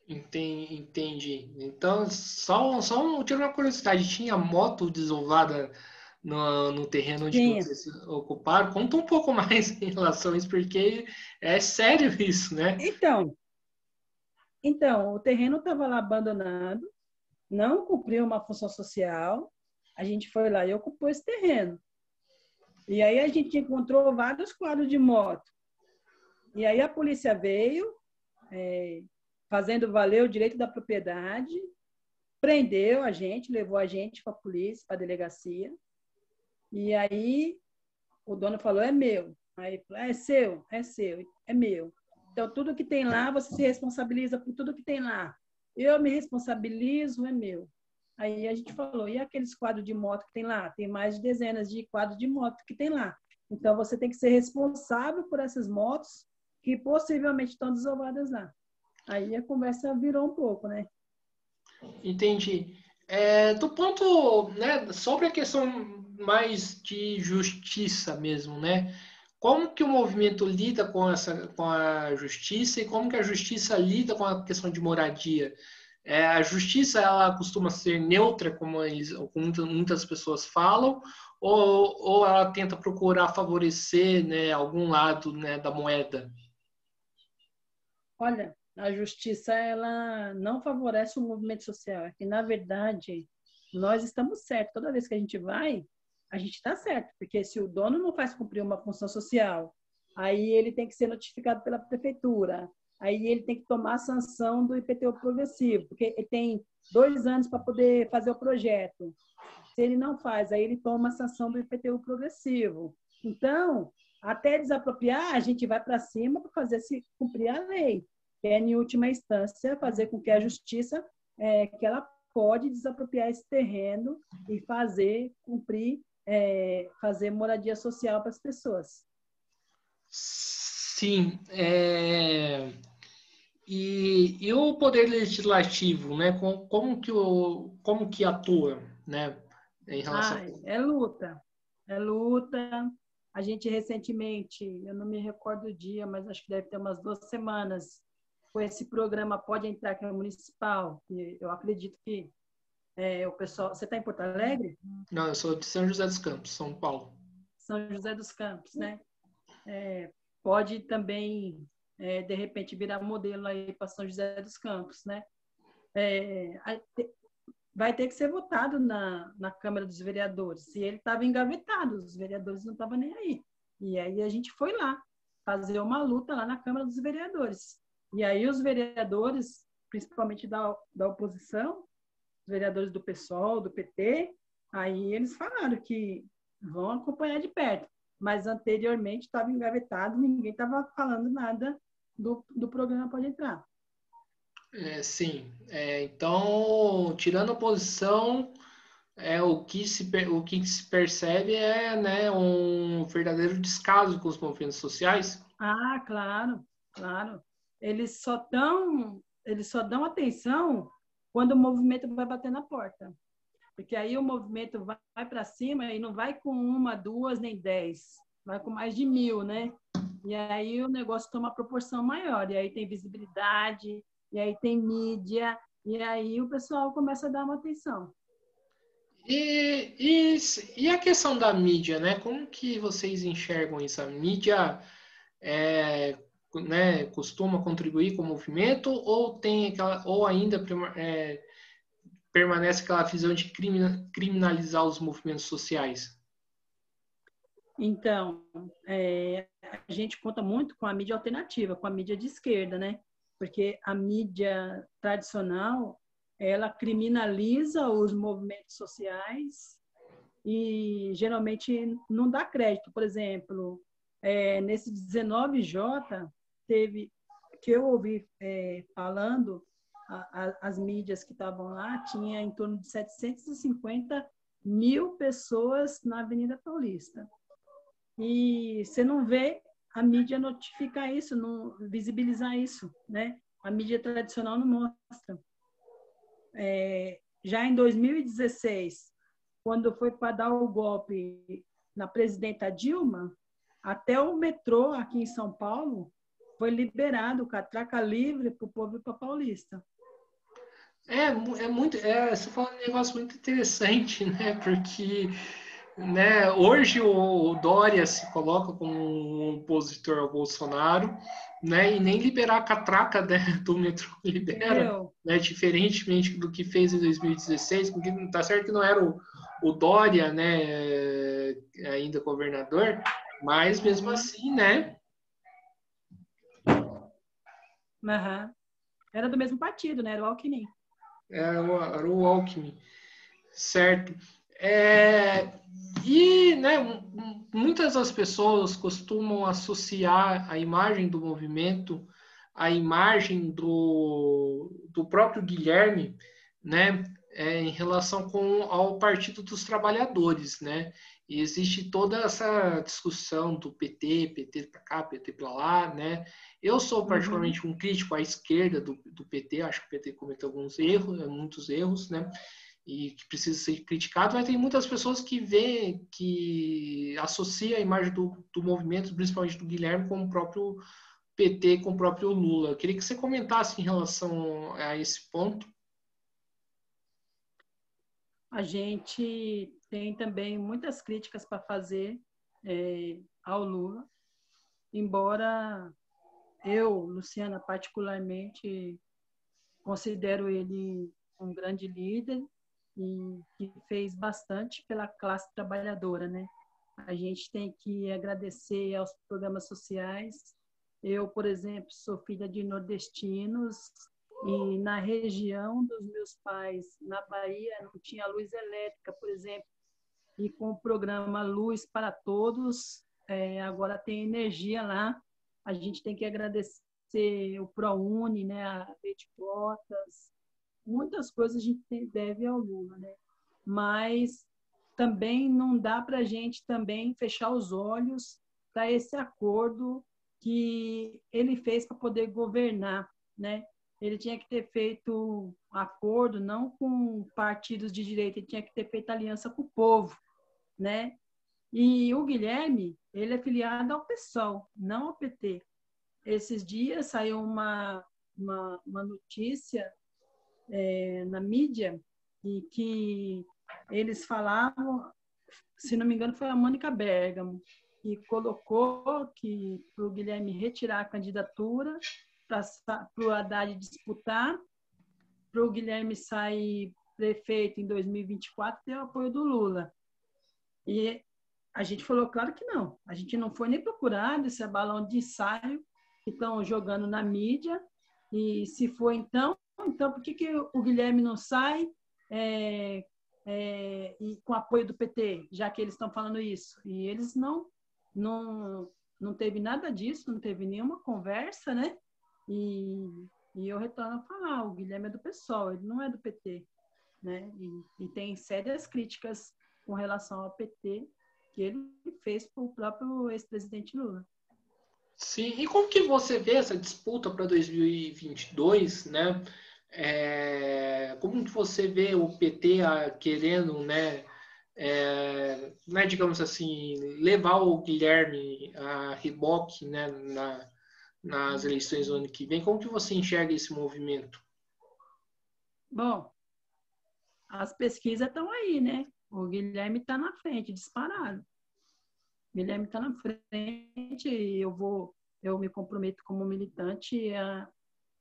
Entendi. Então, tive uma curiosidade, tinha moto desovada no terreno onde Tinha. vocês ocuparam? Conta um pouco mais em relação a isso, porque é sério isso, né? Então, o terreno estava lá abandonado, não cumpriu uma função social, a gente foi lá e ocupou esse terreno. E aí a gente encontrou vários quadros de moto. E aí a polícia veio, fazendo valer o direito da propriedade, prendeu a gente, levou a gente para a polícia, para a delegacia. E aí o dono falou, é meu. Aí falou, é seu, é meu. Então, tudo que tem lá, você se responsabiliza por tudo que tem lá. Eu me responsabilizo, é meu. Aí a gente falou, e aqueles quadros de moto que tem lá? Tem mais de dezenas de quadros de moto que tem lá. Então, você tem que ser responsável por essas motos que possivelmente estão desovadas lá. Aí a conversa virou um pouco, né? Entendi. Do ponto, né, sobre a questão mais de justiça mesmo, né? Como que o movimento lida com a justiça e como que a justiça lida com a questão de moradia? A justiça ela costuma ser neutra, como muitas pessoas falam, ou ela tenta procurar favorecer, né, algum lado, né, da moeda? Olha, a justiça ela não favorece o movimento social. É que, na verdade, nós estamos certos. Toda vez que a gente vai, a gente está certo. Porque se o dono não faz cumprir uma função social, aí ele tem que ser notificado pela prefeitura, aí ele tem que tomar a sanção do IPTU progressivo, porque ele tem 2 anos para poder fazer o projeto. Se ele não faz, aí ele toma a sanção do IPTU progressivo. Então, até desapropriar, a gente vai para cima para fazer se cumprir a lei, que é, em última instância, fazer com que a justiça, que ela pode desapropriar esse terreno e fazer cumprir, fazer moradia social para as pessoas. Sim, e o poder legislativo, né? Como que atua, né? Em relação. É luta, é luta. A gente recentemente, eu não me recordo o dia, mas acho que deve ter umas 2 semanas, com esse programa Pode Entrar, que é municipal. E eu acredito que o pessoal... Você está em Porto Alegre? Não, eu sou de São José dos Campos, São Paulo. São José dos Campos, né? Pode também, de repente, virar modelo aí para São José dos Campos, né? Vai ter que ser votado na Câmara dos Vereadores. E ele estava engavetado, os vereadores não estavam nem aí. E aí a gente foi lá fazer uma luta lá na Câmara dos Vereadores. E aí os vereadores, principalmente da oposição, os vereadores do PSOL, do PT, aí eles falaram que vão acompanhar de perto. Mas anteriormente estava engavetado, ninguém estava falando nada do programa Pode Entrar. Sim. Então, tirando a oposição, o que se percebe é, né, um verdadeiro descaso com os movimentos sociais. Ah, claro, claro. Eles só dão atenção quando o movimento vai bater na porta. Porque aí o movimento vai para cima e não vai com 1, 2, nem 10. Vai com mais de 1.000, né? E aí o negócio toma proporção maior. E aí tem visibilidade, e aí tem mídia, e aí o pessoal começa a dar uma atenção. E a questão da mídia, né? Como que vocês enxergam isso? A mídia né, costuma contribuir com o movimento ou ainda permanece aquela visão de criminalizar os movimentos sociais? Então, a gente conta muito com a mídia alternativa, com a mídia de esquerda, né? Porque a mídia tradicional, ela criminaliza os movimentos sociais e geralmente não dá crédito. Por exemplo, nesse 19J, teve, que eu ouvi falando, as mídias que estavam lá, tinha em torno de 750 mil pessoas na Avenida Paulista. E você não vê a mídia notificar isso, não visibilizar isso, né? A mídia tradicional não mostra. Já em 2016, quando foi para dar o golpe na presidenta Dilma, até o metrô aqui em São Paulo foi liberado, catraca livre para o povo ir para Paulista. Você fala um negócio muito interessante, né? Porque, né, hoje o Dória se coloca como um opositor ao Bolsonaro, né? E nem liberar a catraca, né, do metrô libera, né? Diferentemente do que fez em 2016, porque tá certo que não era o Dória, né, ainda governador, mas mesmo assim, né? Uhum. Era do mesmo partido, né? Era o Alckmin. Era o Alckmin, certo? E, né, muitas das pessoas costumam associar a imagem do movimento à imagem do próprio Guilherme, né, em relação ao Partido dos Trabalhadores, né? E existe toda essa discussão do PT para cá, PT para lá, né? Eu sou particularmente um crítico à esquerda do PT, acho que o PT cometeu alguns erros, muitos erros, né? E que precisa ser criticado, mas tem muitas pessoas que associam a imagem do movimento, principalmente do Guilherme, com o próprio PT, com o próprio Lula. Eu queria que você comentasse em relação a esse ponto. A gente tem também muitas críticas para fazer ao Lula, embora eu, Luciana, particularmente, considero ele um grande líder e que fez bastante pela classe trabalhadora, né? A gente tem que agradecer aos programas sociais. Eu, por exemplo, sou filha de nordestinos e na região dos meus pais, na Bahia, não tinha luz elétrica, por exemplo, e com o programa Luz para Todos, agora tem energia lá. A gente tem que agradecer o ProUni, né, a Rede de Cotas, muitas coisas a gente deve ao Lula, né? Mas também não dá para a gente também fechar os olhos para esse acordo que ele fez para poder governar, né? Ele tinha que ter feito acordo não com partidos de direita, ele tinha que ter feito aliança com o povo, né? E o Guilherme, ele é filiado ao PSOL, não ao PT. Esses dias saiu uma notícia na mídia e que eles falavam, se não me engano, foi a Mônica Bergamo, que colocou que para o Guilherme retirar a candidatura, para o Haddad disputar, para o Guilherme sair prefeito em 2024, ter o apoio do Lula. E a gente falou, claro que não. A gente não foi nem procurado, esse é balão de ensaio que estão jogando na mídia. E se for então por que o Guilherme não sai e com apoio do PT, já que eles estão falando isso? E eles não teve nada disso, não teve nenhuma conversa, né? E eu retorno a falar, o Guilherme é do PSOL, ele não é do PT, né? E tem sérias críticas com relação ao PT que ele fez para o próprio ex-presidente Lula. Sim, e como que você vê essa disputa para 2022, né? Como que você vê o PT querendo, né, digamos assim, levar o Guilherme a reboque, né, nas eleições do ano que vem? Como que você enxerga esse movimento? Bom, as pesquisas estão aí, né? O Guilherme está na frente, disparado. O Guilherme está na frente e eu me comprometo como militante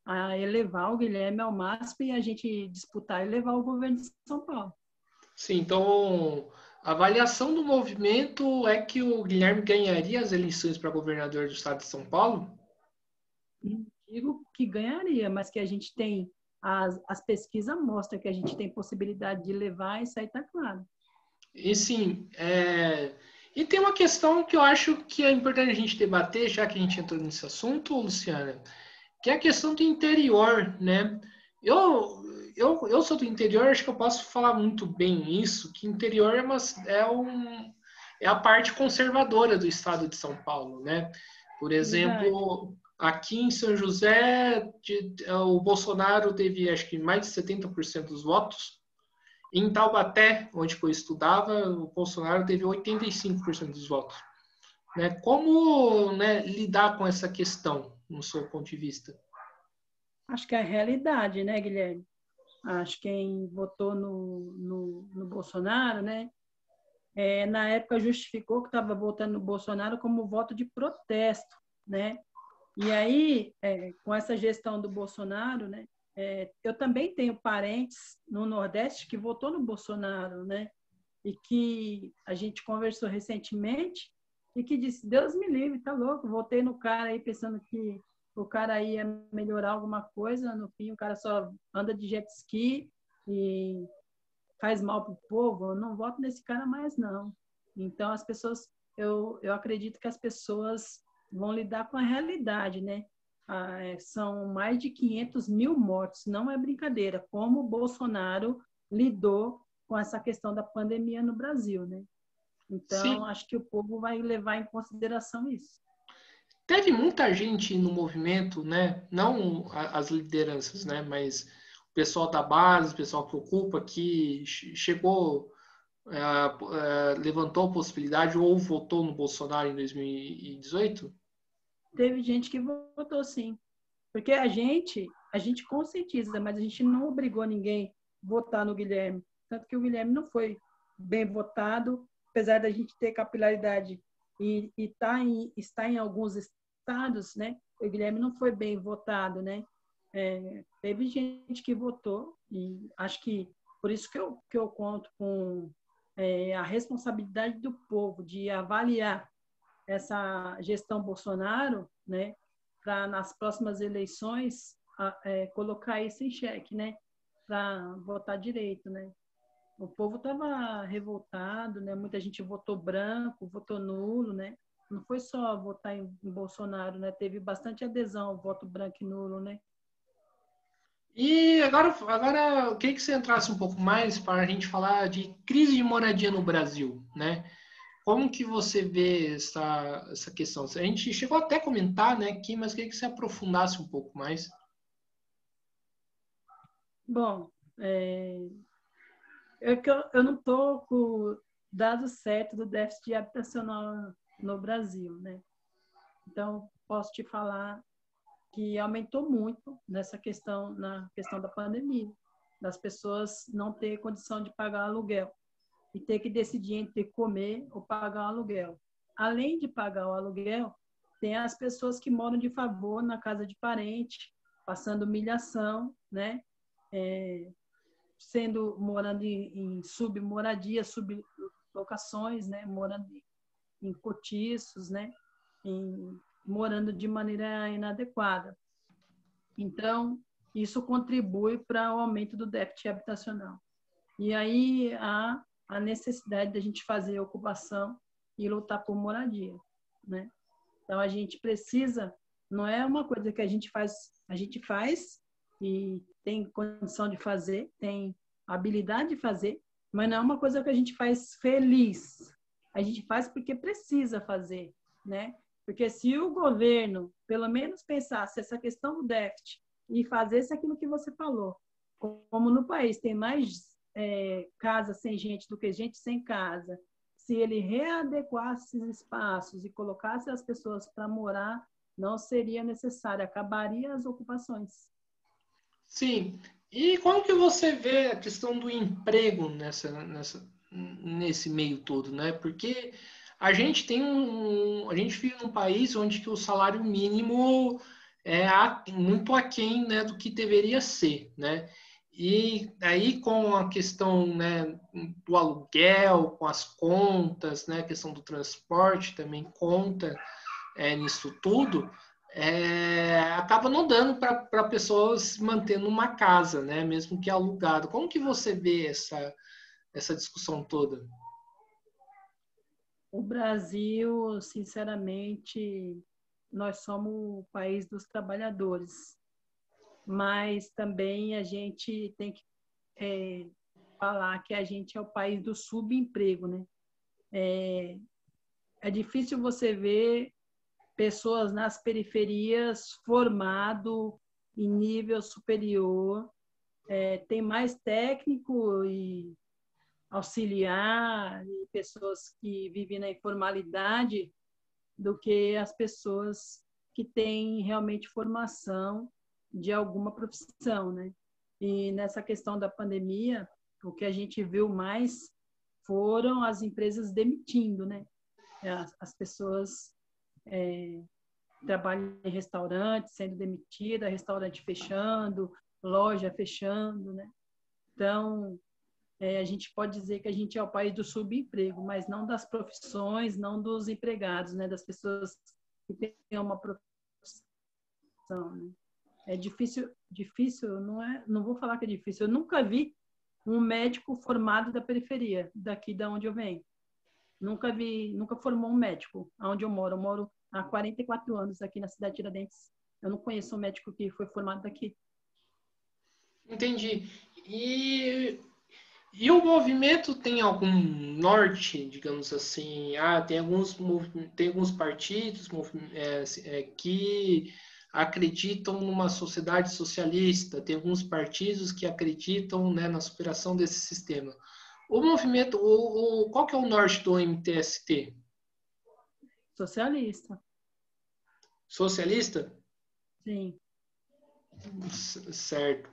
a elevar o Guilherme ao máximo e a gente disputar e levar o governo de São Paulo. Sim, então a avaliação do movimento é que o Guilherme ganharia as eleições para governador do estado de São Paulo? Não digo que ganharia, mas que a gente tem, as pesquisas mostram que a gente tem possibilidade de levar, isso aí está claro. E sim, e tem uma questão que eu acho que é importante a gente debater, já que a gente entrou nesse assunto, Luciana, que é a questão do interior, né? Eu sou do interior, acho que eu posso falar muito bem isso, que interior é a parte conservadora do estado de São Paulo, né? Por Verdade. exemplo, aqui em São José, o Bolsonaro teve, acho que, mais de 70% dos votos. Em Taubaté, onde eu estudava, o Bolsonaro teve 85% dos votos. Né? Como, né, lidar com essa questão, no seu ponto de vista? Acho que é a realidade, né, Guilherme? Acho que quem votou no Bolsonaro, né, na época justificou que estava votando no Bolsonaro como voto de protesto, né? E aí, com essa gestão do Bolsonaro, né, eu também tenho parentes no Nordeste que votou no Bolsonaro, né? E que a gente conversou recentemente e que disse, Deus me livre, tá louco, votei no cara aí pensando que o cara ia melhorar alguma coisa, no fim o cara só anda de jet ski e faz mal para o povo, eu não voto nesse cara mais não. Então as pessoas, eu acredito que as pessoas vão lidar com a realidade, né? São mais de 500 mil mortos, não é brincadeira, como o Bolsonaro lidou com essa questão da pandemia no Brasil, né? Então, Sim, acho que o povo vai levar em consideração isso. teve muita gente no movimento, né? Não as lideranças, né? Mas o pessoal da base, o pessoal que ocupa, que chegou, levantou a possibilidade ou votou no Bolsonaro em 2018? Teve gente que votou sim, porque a gente conscientiza, mas a gente não obrigou ninguém a votar no Guilherme. Tanto que o Guilherme não foi bem votado, apesar da gente ter capilaridade e está em alguns estados, né? O Guilherme não foi bem votado, né? Teve gente que votou e acho que por isso que eu conto a responsabilidade do povo de avaliar essa gestão Bolsonaro, né, para nas próximas eleições colocar isso em xeque, né, para votar direito, né. O povo estava revoltado, né, muita gente votou branco, votou nulo, né, não foi só votar em Bolsonaro, né, teve bastante adesão ao voto branco e nulo, né. E agora eu queria que você entrasse um pouco mais para a gente falar de crise de moradia no Brasil, né? Como que você vê essa questão? A gente chegou até a comentar, né, aqui, mas queria que você aprofundasse um pouco mais. Bom, eu não estou com o dado certo do déficit habitacional no Brasil, né? Então, posso te falar que aumentou muito na questão da pandemia, das pessoas não ter condição de pagar aluguel e ter que decidir entre comer ou pagar o aluguel. Além de pagar o aluguel, tem as pessoas que moram de favor na casa de parente, passando humilhação, né? Morando em submoradia, sublocações, né? Morando em cortiços, né? Morando de maneira inadequada. Então, isso contribui para o aumento do déficit habitacional. E aí há a necessidade de a gente fazer ocupação e lutar por moradia, né? Então, a gente precisa, não é uma coisa que a gente faz e tem condição de fazer, tem habilidade de fazer, mas não é uma coisa que a gente faz feliz. A gente faz porque precisa fazer, né? Porque se o governo, pelo menos, pensasse essa questão do déficit e fazesse aquilo que você falou, como no país tem mais casa sem gente do que gente sem casa, se ele readequasse esses espaços e colocasse as pessoas para morar, não seria necessário, acabaria as ocupações. Sim. E como que você vê a questão do emprego nesse meio todo, né? Porque a gente vive num país onde que o salário mínimo é muito aquém, né, do que deveria ser, né? E aí com a questão, né, do aluguel, com as contas, né, a questão do transporte também conta nisso tudo, acaba não dando para pessoas mantendo uma casa, né, mesmo que alugado. Como que você vê essa discussão toda? O Brasil, sinceramente, nós somos o país dos trabalhadores, mas também a gente tem que falar que a gente é o país do subemprego, né? É difícil você ver pessoas nas periferias formado em nível superior, tem mais técnico e auxiliar e pessoas que vivem na informalidade do que as pessoas que têm realmente formação de alguma profissão, né? E nessa questão da pandemia, o que a gente viu mais foram as empresas demitindo, né? As pessoas trabalham em restaurantes sendo demitida, restaurante fechando, loja fechando, né? Então, a gente pode dizer que a gente é o país do subemprego, mas não das profissões, não dos empregados, né? Das pessoas que têm uma profissão. Né? É difícil, não vou falar que é difícil. Eu nunca vi um médico formado da periferia, daqui da onde eu venho. Nunca formou um médico onde eu moro. Eu moro há 44 anos aqui na cidade de Tiradentes. Eu não conheço um médico que foi formado daqui. Entendi. E o movimento tem algum norte, digamos assim? Tem alguns partidos que acreditam numa sociedade socialista, tem alguns partidos que acreditam, né, na superação desse sistema. O movimento, qual que é o norte do MTST? Socialista. Socialista? Sim. Certo.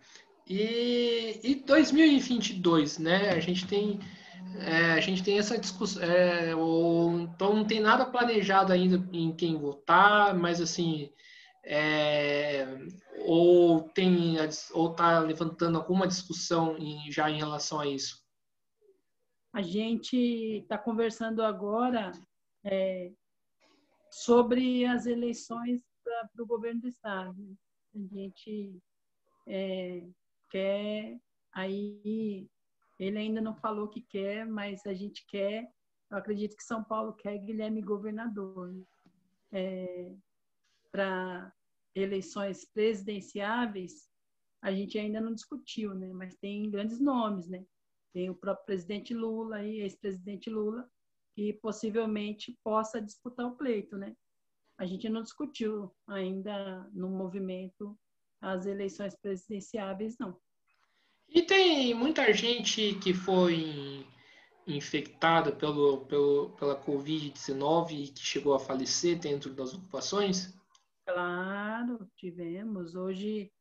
E 2022, né? A gente tem essa discussão, então não tem nada planejado ainda em quem votar, mas assim, é, ou está levantando alguma discussão já em relação a isso. A gente está conversando agora sobre as eleições para o governo do estado. A gente quer, aí ele ainda não falou que quer, mas a gente quer, eu acredito que São Paulo quer Guilherme governador, para eleições presidenciáveis. A gente ainda não discutiu, né? Mas tem grandes nomes, né? Tem o próprio presidente Lula e ex-presidente Lula, que possivelmente possa disputar o pleito, né? A gente não discutiu ainda no movimento as eleições presidenciáveis, não. E tem muita gente que foi infectada pela Covid-19 e que chegou a falecer dentro das ocupações? Claro, tivemos. Hoje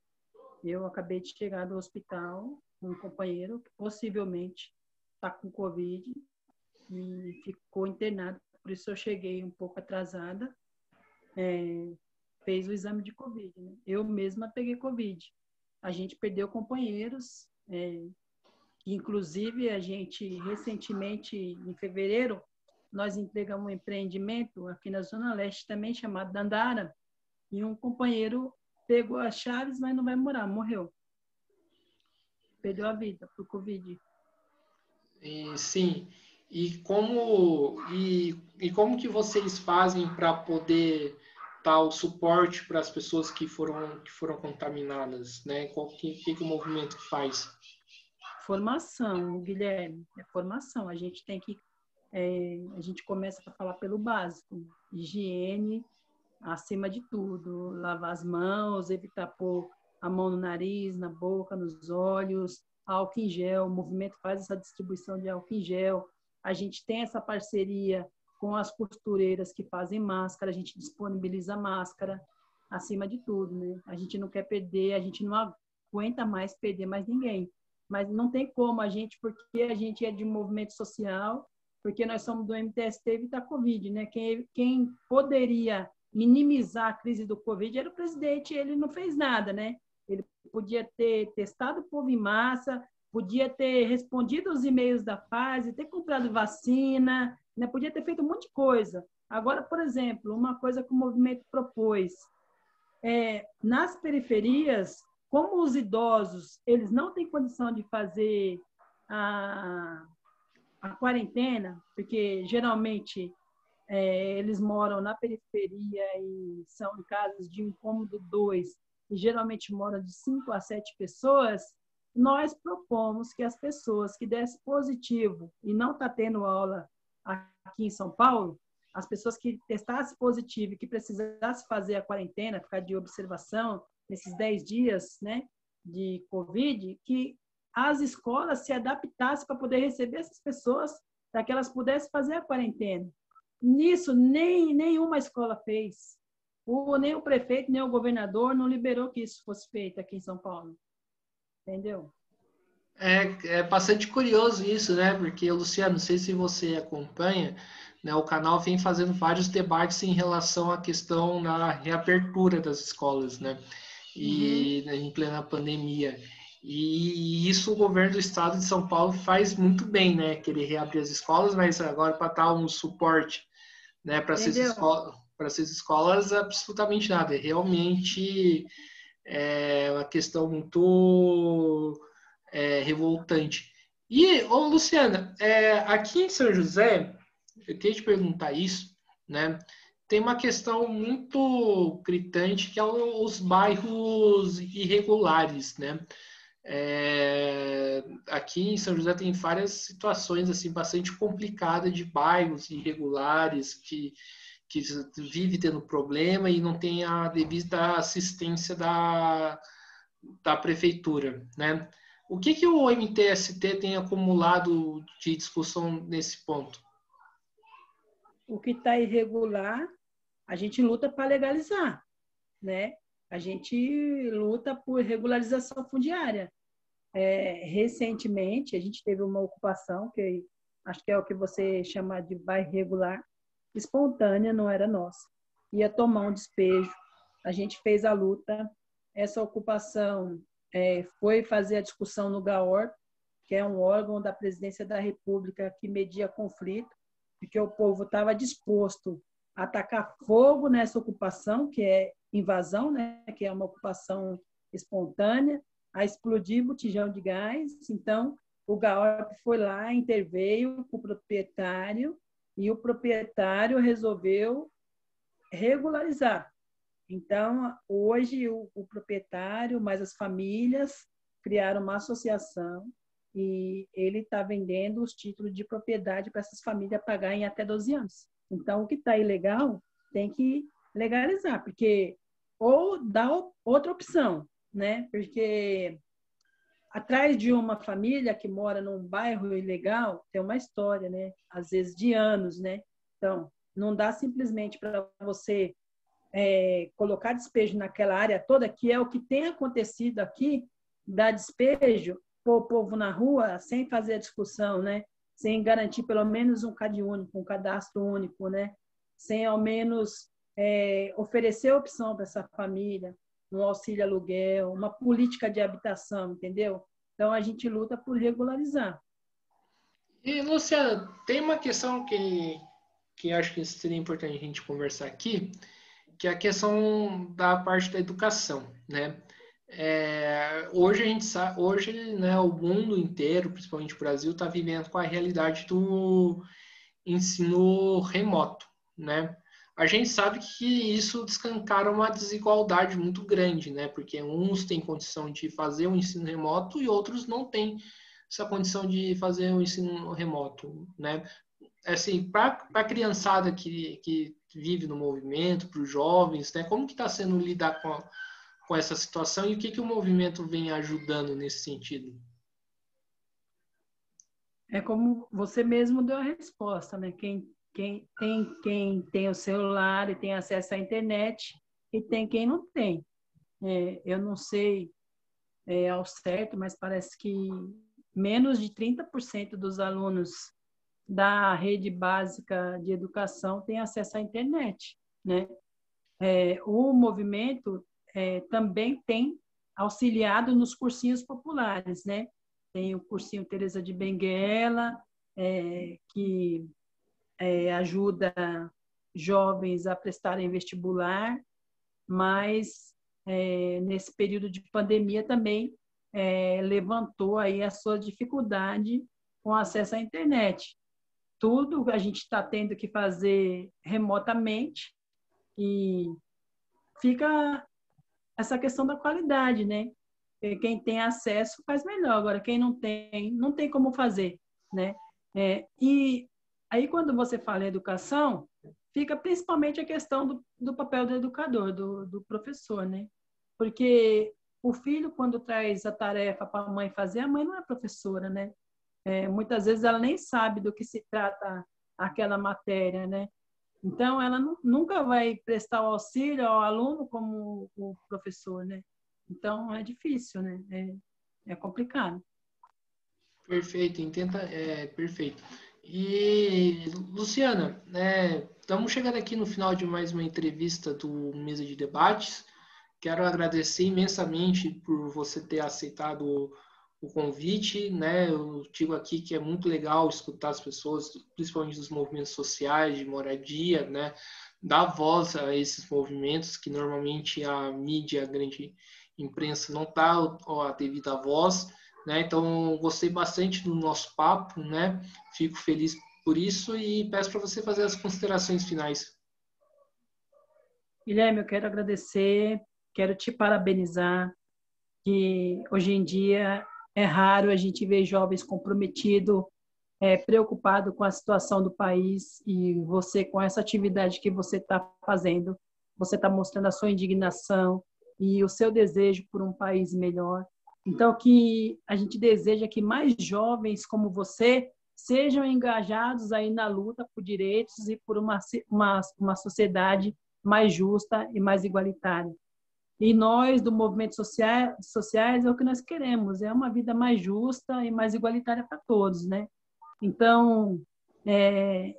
eu acabei de chegar do hospital com um companheiro que possivelmente está com Covid e ficou internado. Por isso eu cheguei um pouco atrasada. Fez o exame de Covid, né? Eu mesma peguei Covid. A gente perdeu companheiros, inclusive a gente recentemente, em fevereiro, nós entregamos um empreendimento aqui na Zona Leste também, chamado Dandara, e um companheiro pegou as chaves, mas não vai morar, morreu. Perdeu a vida por Covid. Sim. E como que vocês fazem para poder dar o suporte para as pessoas que foram contaminadas, né? Que o movimento faz? Formação, Guilherme, é formação. A gente tem que, a gente começa a falar pelo básico, higiene acima de tudo, lavar as mãos, evitar pôr a mão no nariz, na boca, nos olhos, álcool em gel, o movimento faz essa distribuição de álcool em gel. A gente tem essa parceria com as costureiras que fazem máscara, a gente disponibiliza máscara, acima de tudo, né? A gente não quer perder, a gente não aguenta mais perder mais ninguém. Mas não tem como a gente, porque a gente é de um movimento social, porque nós somos do MTST evitar Covid, né? Quem poderia minimizar a crise do Covid era o presidente, ele não fez nada, né? Ele podia ter testado o povo em massa, podia ter respondido os e-mails da Pfizer, ter comprado vacina, né? Podia ter feito um monte de coisa. Agora, por exemplo, uma coisa que o movimento propôs, nas periferias, como os idosos, eles não têm condição de fazer a quarentena, porque geralmente eles moram na periferia e são em casas de um cômodo 2, e geralmente moram de 5 a 7 pessoas, nós propomos que as pessoas que dessem positivo e não está tendo aula aqui em São Paulo, as pessoas que testassem positivo e que precisassem fazer a quarentena, ficar de observação nesses 10 dias, né, de Covid, que as escolas se adaptassem para poder receber essas pessoas, para que elas pudessem fazer a quarentena. Nisso, nenhuma escola fez. Nem o prefeito, nem o governador não liberou que isso fosse feito aqui em São Paulo. Entendeu? É bastante curioso isso, né? Porque, Luciano, não sei se você acompanha, né? O canal vem fazendo vários debates em relação à questão da reabertura das escolas, né? E em plena pandemia. E isso o governo do estado de São Paulo faz muito bem, né? Querer reabrir as escolas, mas agora para dar um suporte, né? Para essas escolas, absolutamente nada. Realmente é uma questão muito revoltante. E, ô, Luciana, aqui em São José, eu queria te perguntar isso, né? Tem uma questão muito gritante que é os bairros irregulares, né? Aqui em São José tem várias situações assim bastante complicadas de bairros irregulares que vive tendo problema e não tem a devida assistência da prefeitura, né? O que o MTST tem acumulado de discussão nesse ponto? O que está irregular, a gente luta para legalizar, né? A gente luta por regularização fundiária. Recentemente, a gente teve uma ocupação, que acho que é o que você chama de bairro irregular, espontânea, não era nossa. Ia tomar um despejo, a gente fez a luta, essa ocupação foi fazer a discussão no GAOR, que é um órgão da Presidência da República que media conflito, porque o povo estava disposto a atacar fogo nessa ocupação, que é invasão, né? Que é uma ocupação espontânea, a explodir botijão de gás. Então, o GAOP foi lá, interveio com o proprietário, e o proprietário resolveu regularizar. Então, hoje, o proprietário, mais as famílias, criaram uma associação e ele está vendendo os títulos de propriedade para essas famílias pagarem até 12 anos. Então, o que está ilegal tem que legalizar, porque ou dá outra opção, né? Porque atrás de uma família que mora num bairro ilegal tem uma história, né? Às vezes de anos, né? Então, não dá simplesmente para você colocar despejo naquela área toda, que é o que tem acontecido aqui, dar despejo, pôr o povo na rua sem fazer a discussão, né? Sem garantir pelo menos um CAD único, um cadastro único, né? Sem ao menos oferecer opção para essa família, um auxílio aluguel, uma política de habitação, entendeu? Então, a gente luta por regularizar. E, Luciana, tem uma questão que acho que seria importante a gente conversar aqui, que é a questão da parte da educação, né? Hoje a gente sabe, hoje, né, o mundo inteiro, principalmente o Brasil, está vivendo com a realidade do ensino remoto, né? A gente sabe que isso descancara uma desigualdade muito grande, né? Porque uns têm condição de fazer o ensino remoto e outros não têm essa condição de fazer o ensino remoto, né? Assim, para a criançada que vive no movimento, para os jovens, né? Como que está sendo lidar com essa situação e o que o movimento vem ajudando nesse sentido? É como você mesmo deu a resposta, né? Quem tem o celular e tem acesso à internet e tem quem não tem. Eu não sei ao certo, mas parece que menos de 30% dos alunos da rede básica de educação tem acesso à internet, né? O movimento também tem auxiliado nos cursinhos populares, né? Tem o cursinho Teresa de Benguela, que ajuda jovens a prestarem vestibular, mas nesse período de pandemia também levantou aí a sua dificuldade com acesso à internet. Tudo a gente está tendo que fazer remotamente e fica essa questão da qualidade, né? Quem tem acesso faz melhor, agora quem não tem, não tem como fazer, né? E aí quando você fala em educação, fica principalmente a questão do papel do educador, do professor, né? Porque o filho, quando traz a tarefa para a mãe fazer, a mãe não é professora, né? Muitas vezes ela nem sabe do que se trata aquela matéria, né? Então, ela nunca vai prestar o auxílio ao aluno como o professor, né? Então, é difícil, né? É complicado. Perfeito, perfeito. E, Luciana, estamos chegando aqui no final de mais uma entrevista do Mesa de Debates. Quero agradecer imensamente por você ter aceitado o convite, né? Eu digo aqui que é muito legal escutar as pessoas, principalmente dos movimentos sociais, de moradia, né? Dar voz a esses movimentos que normalmente a mídia, a grande imprensa não dá a devida voz, né? Então, gostei bastante do nosso papo, né? Fico feliz por isso e peço para você fazer as considerações finais. Guilherme, eu quero agradecer, quero te parabenizar, que hoje em dia é raro a gente ver jovens comprometidos, preocupados com a situação do país, e você, com essa atividade que você está fazendo, você está mostrando a sua indignação e o seu desejo por um país melhor. Então, que a gente deseja que mais jovens como você sejam engajados aí na luta por direitos e por uma sociedade mais justa e mais igualitária. E nós, do movimento sociais, é o que nós queremos, é uma vida mais justa e mais igualitária para todos, né? Então,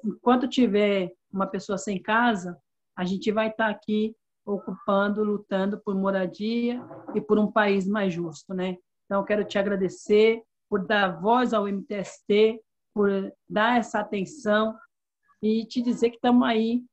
enquanto tiver uma pessoa sem casa, a gente vai estar aqui ocupando, lutando por moradia e por um país mais justo, né? Então, eu quero te agradecer, por dar voz ao MTST, por dar essa atenção e te dizer que estamos aí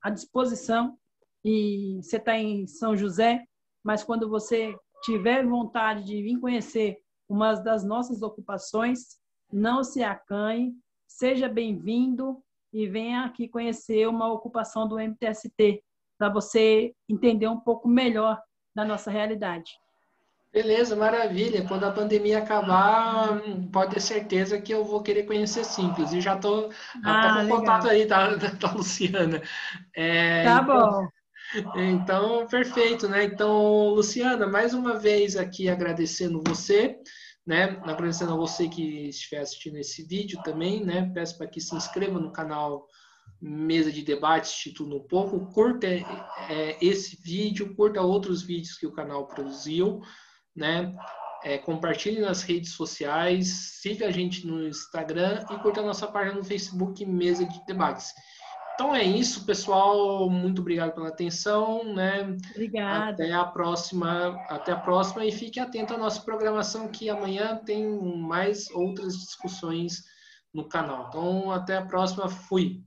à disposição. E você está em São José, mas quando você tiver vontade de vir conhecer uma das nossas ocupações, não se acanhe, seja bem-vindo e venha aqui conhecer uma ocupação do MTST, para você entender um pouco melhor da nossa realidade. Beleza, maravilha. Quando a pandemia acabar, pode ter certeza que eu vou querer conhecer sim. Inclusive, já estou até com o Legal. contato aí da Luciana. Tá bom. Então, perfeito, né? Então, Luciana, mais uma vez aqui agradecendo você, né? Agradecendo a você que estiver assistindo esse vídeo também, né? Peço para que se inscreva no canal Mesa de Debates Instituto Um Pouco, curta esse vídeo, curta outros vídeos que o canal produziu, né? Compartilhe nas redes sociais, siga a gente no Instagram e curta a nossa página no Facebook Mesa de Debates. Então é isso, pessoal. Muito obrigado pela atenção, né? Obrigada. Até a próxima e fique atento à nossa programação que amanhã tem mais outras discussões no canal. Então até a próxima. Fui.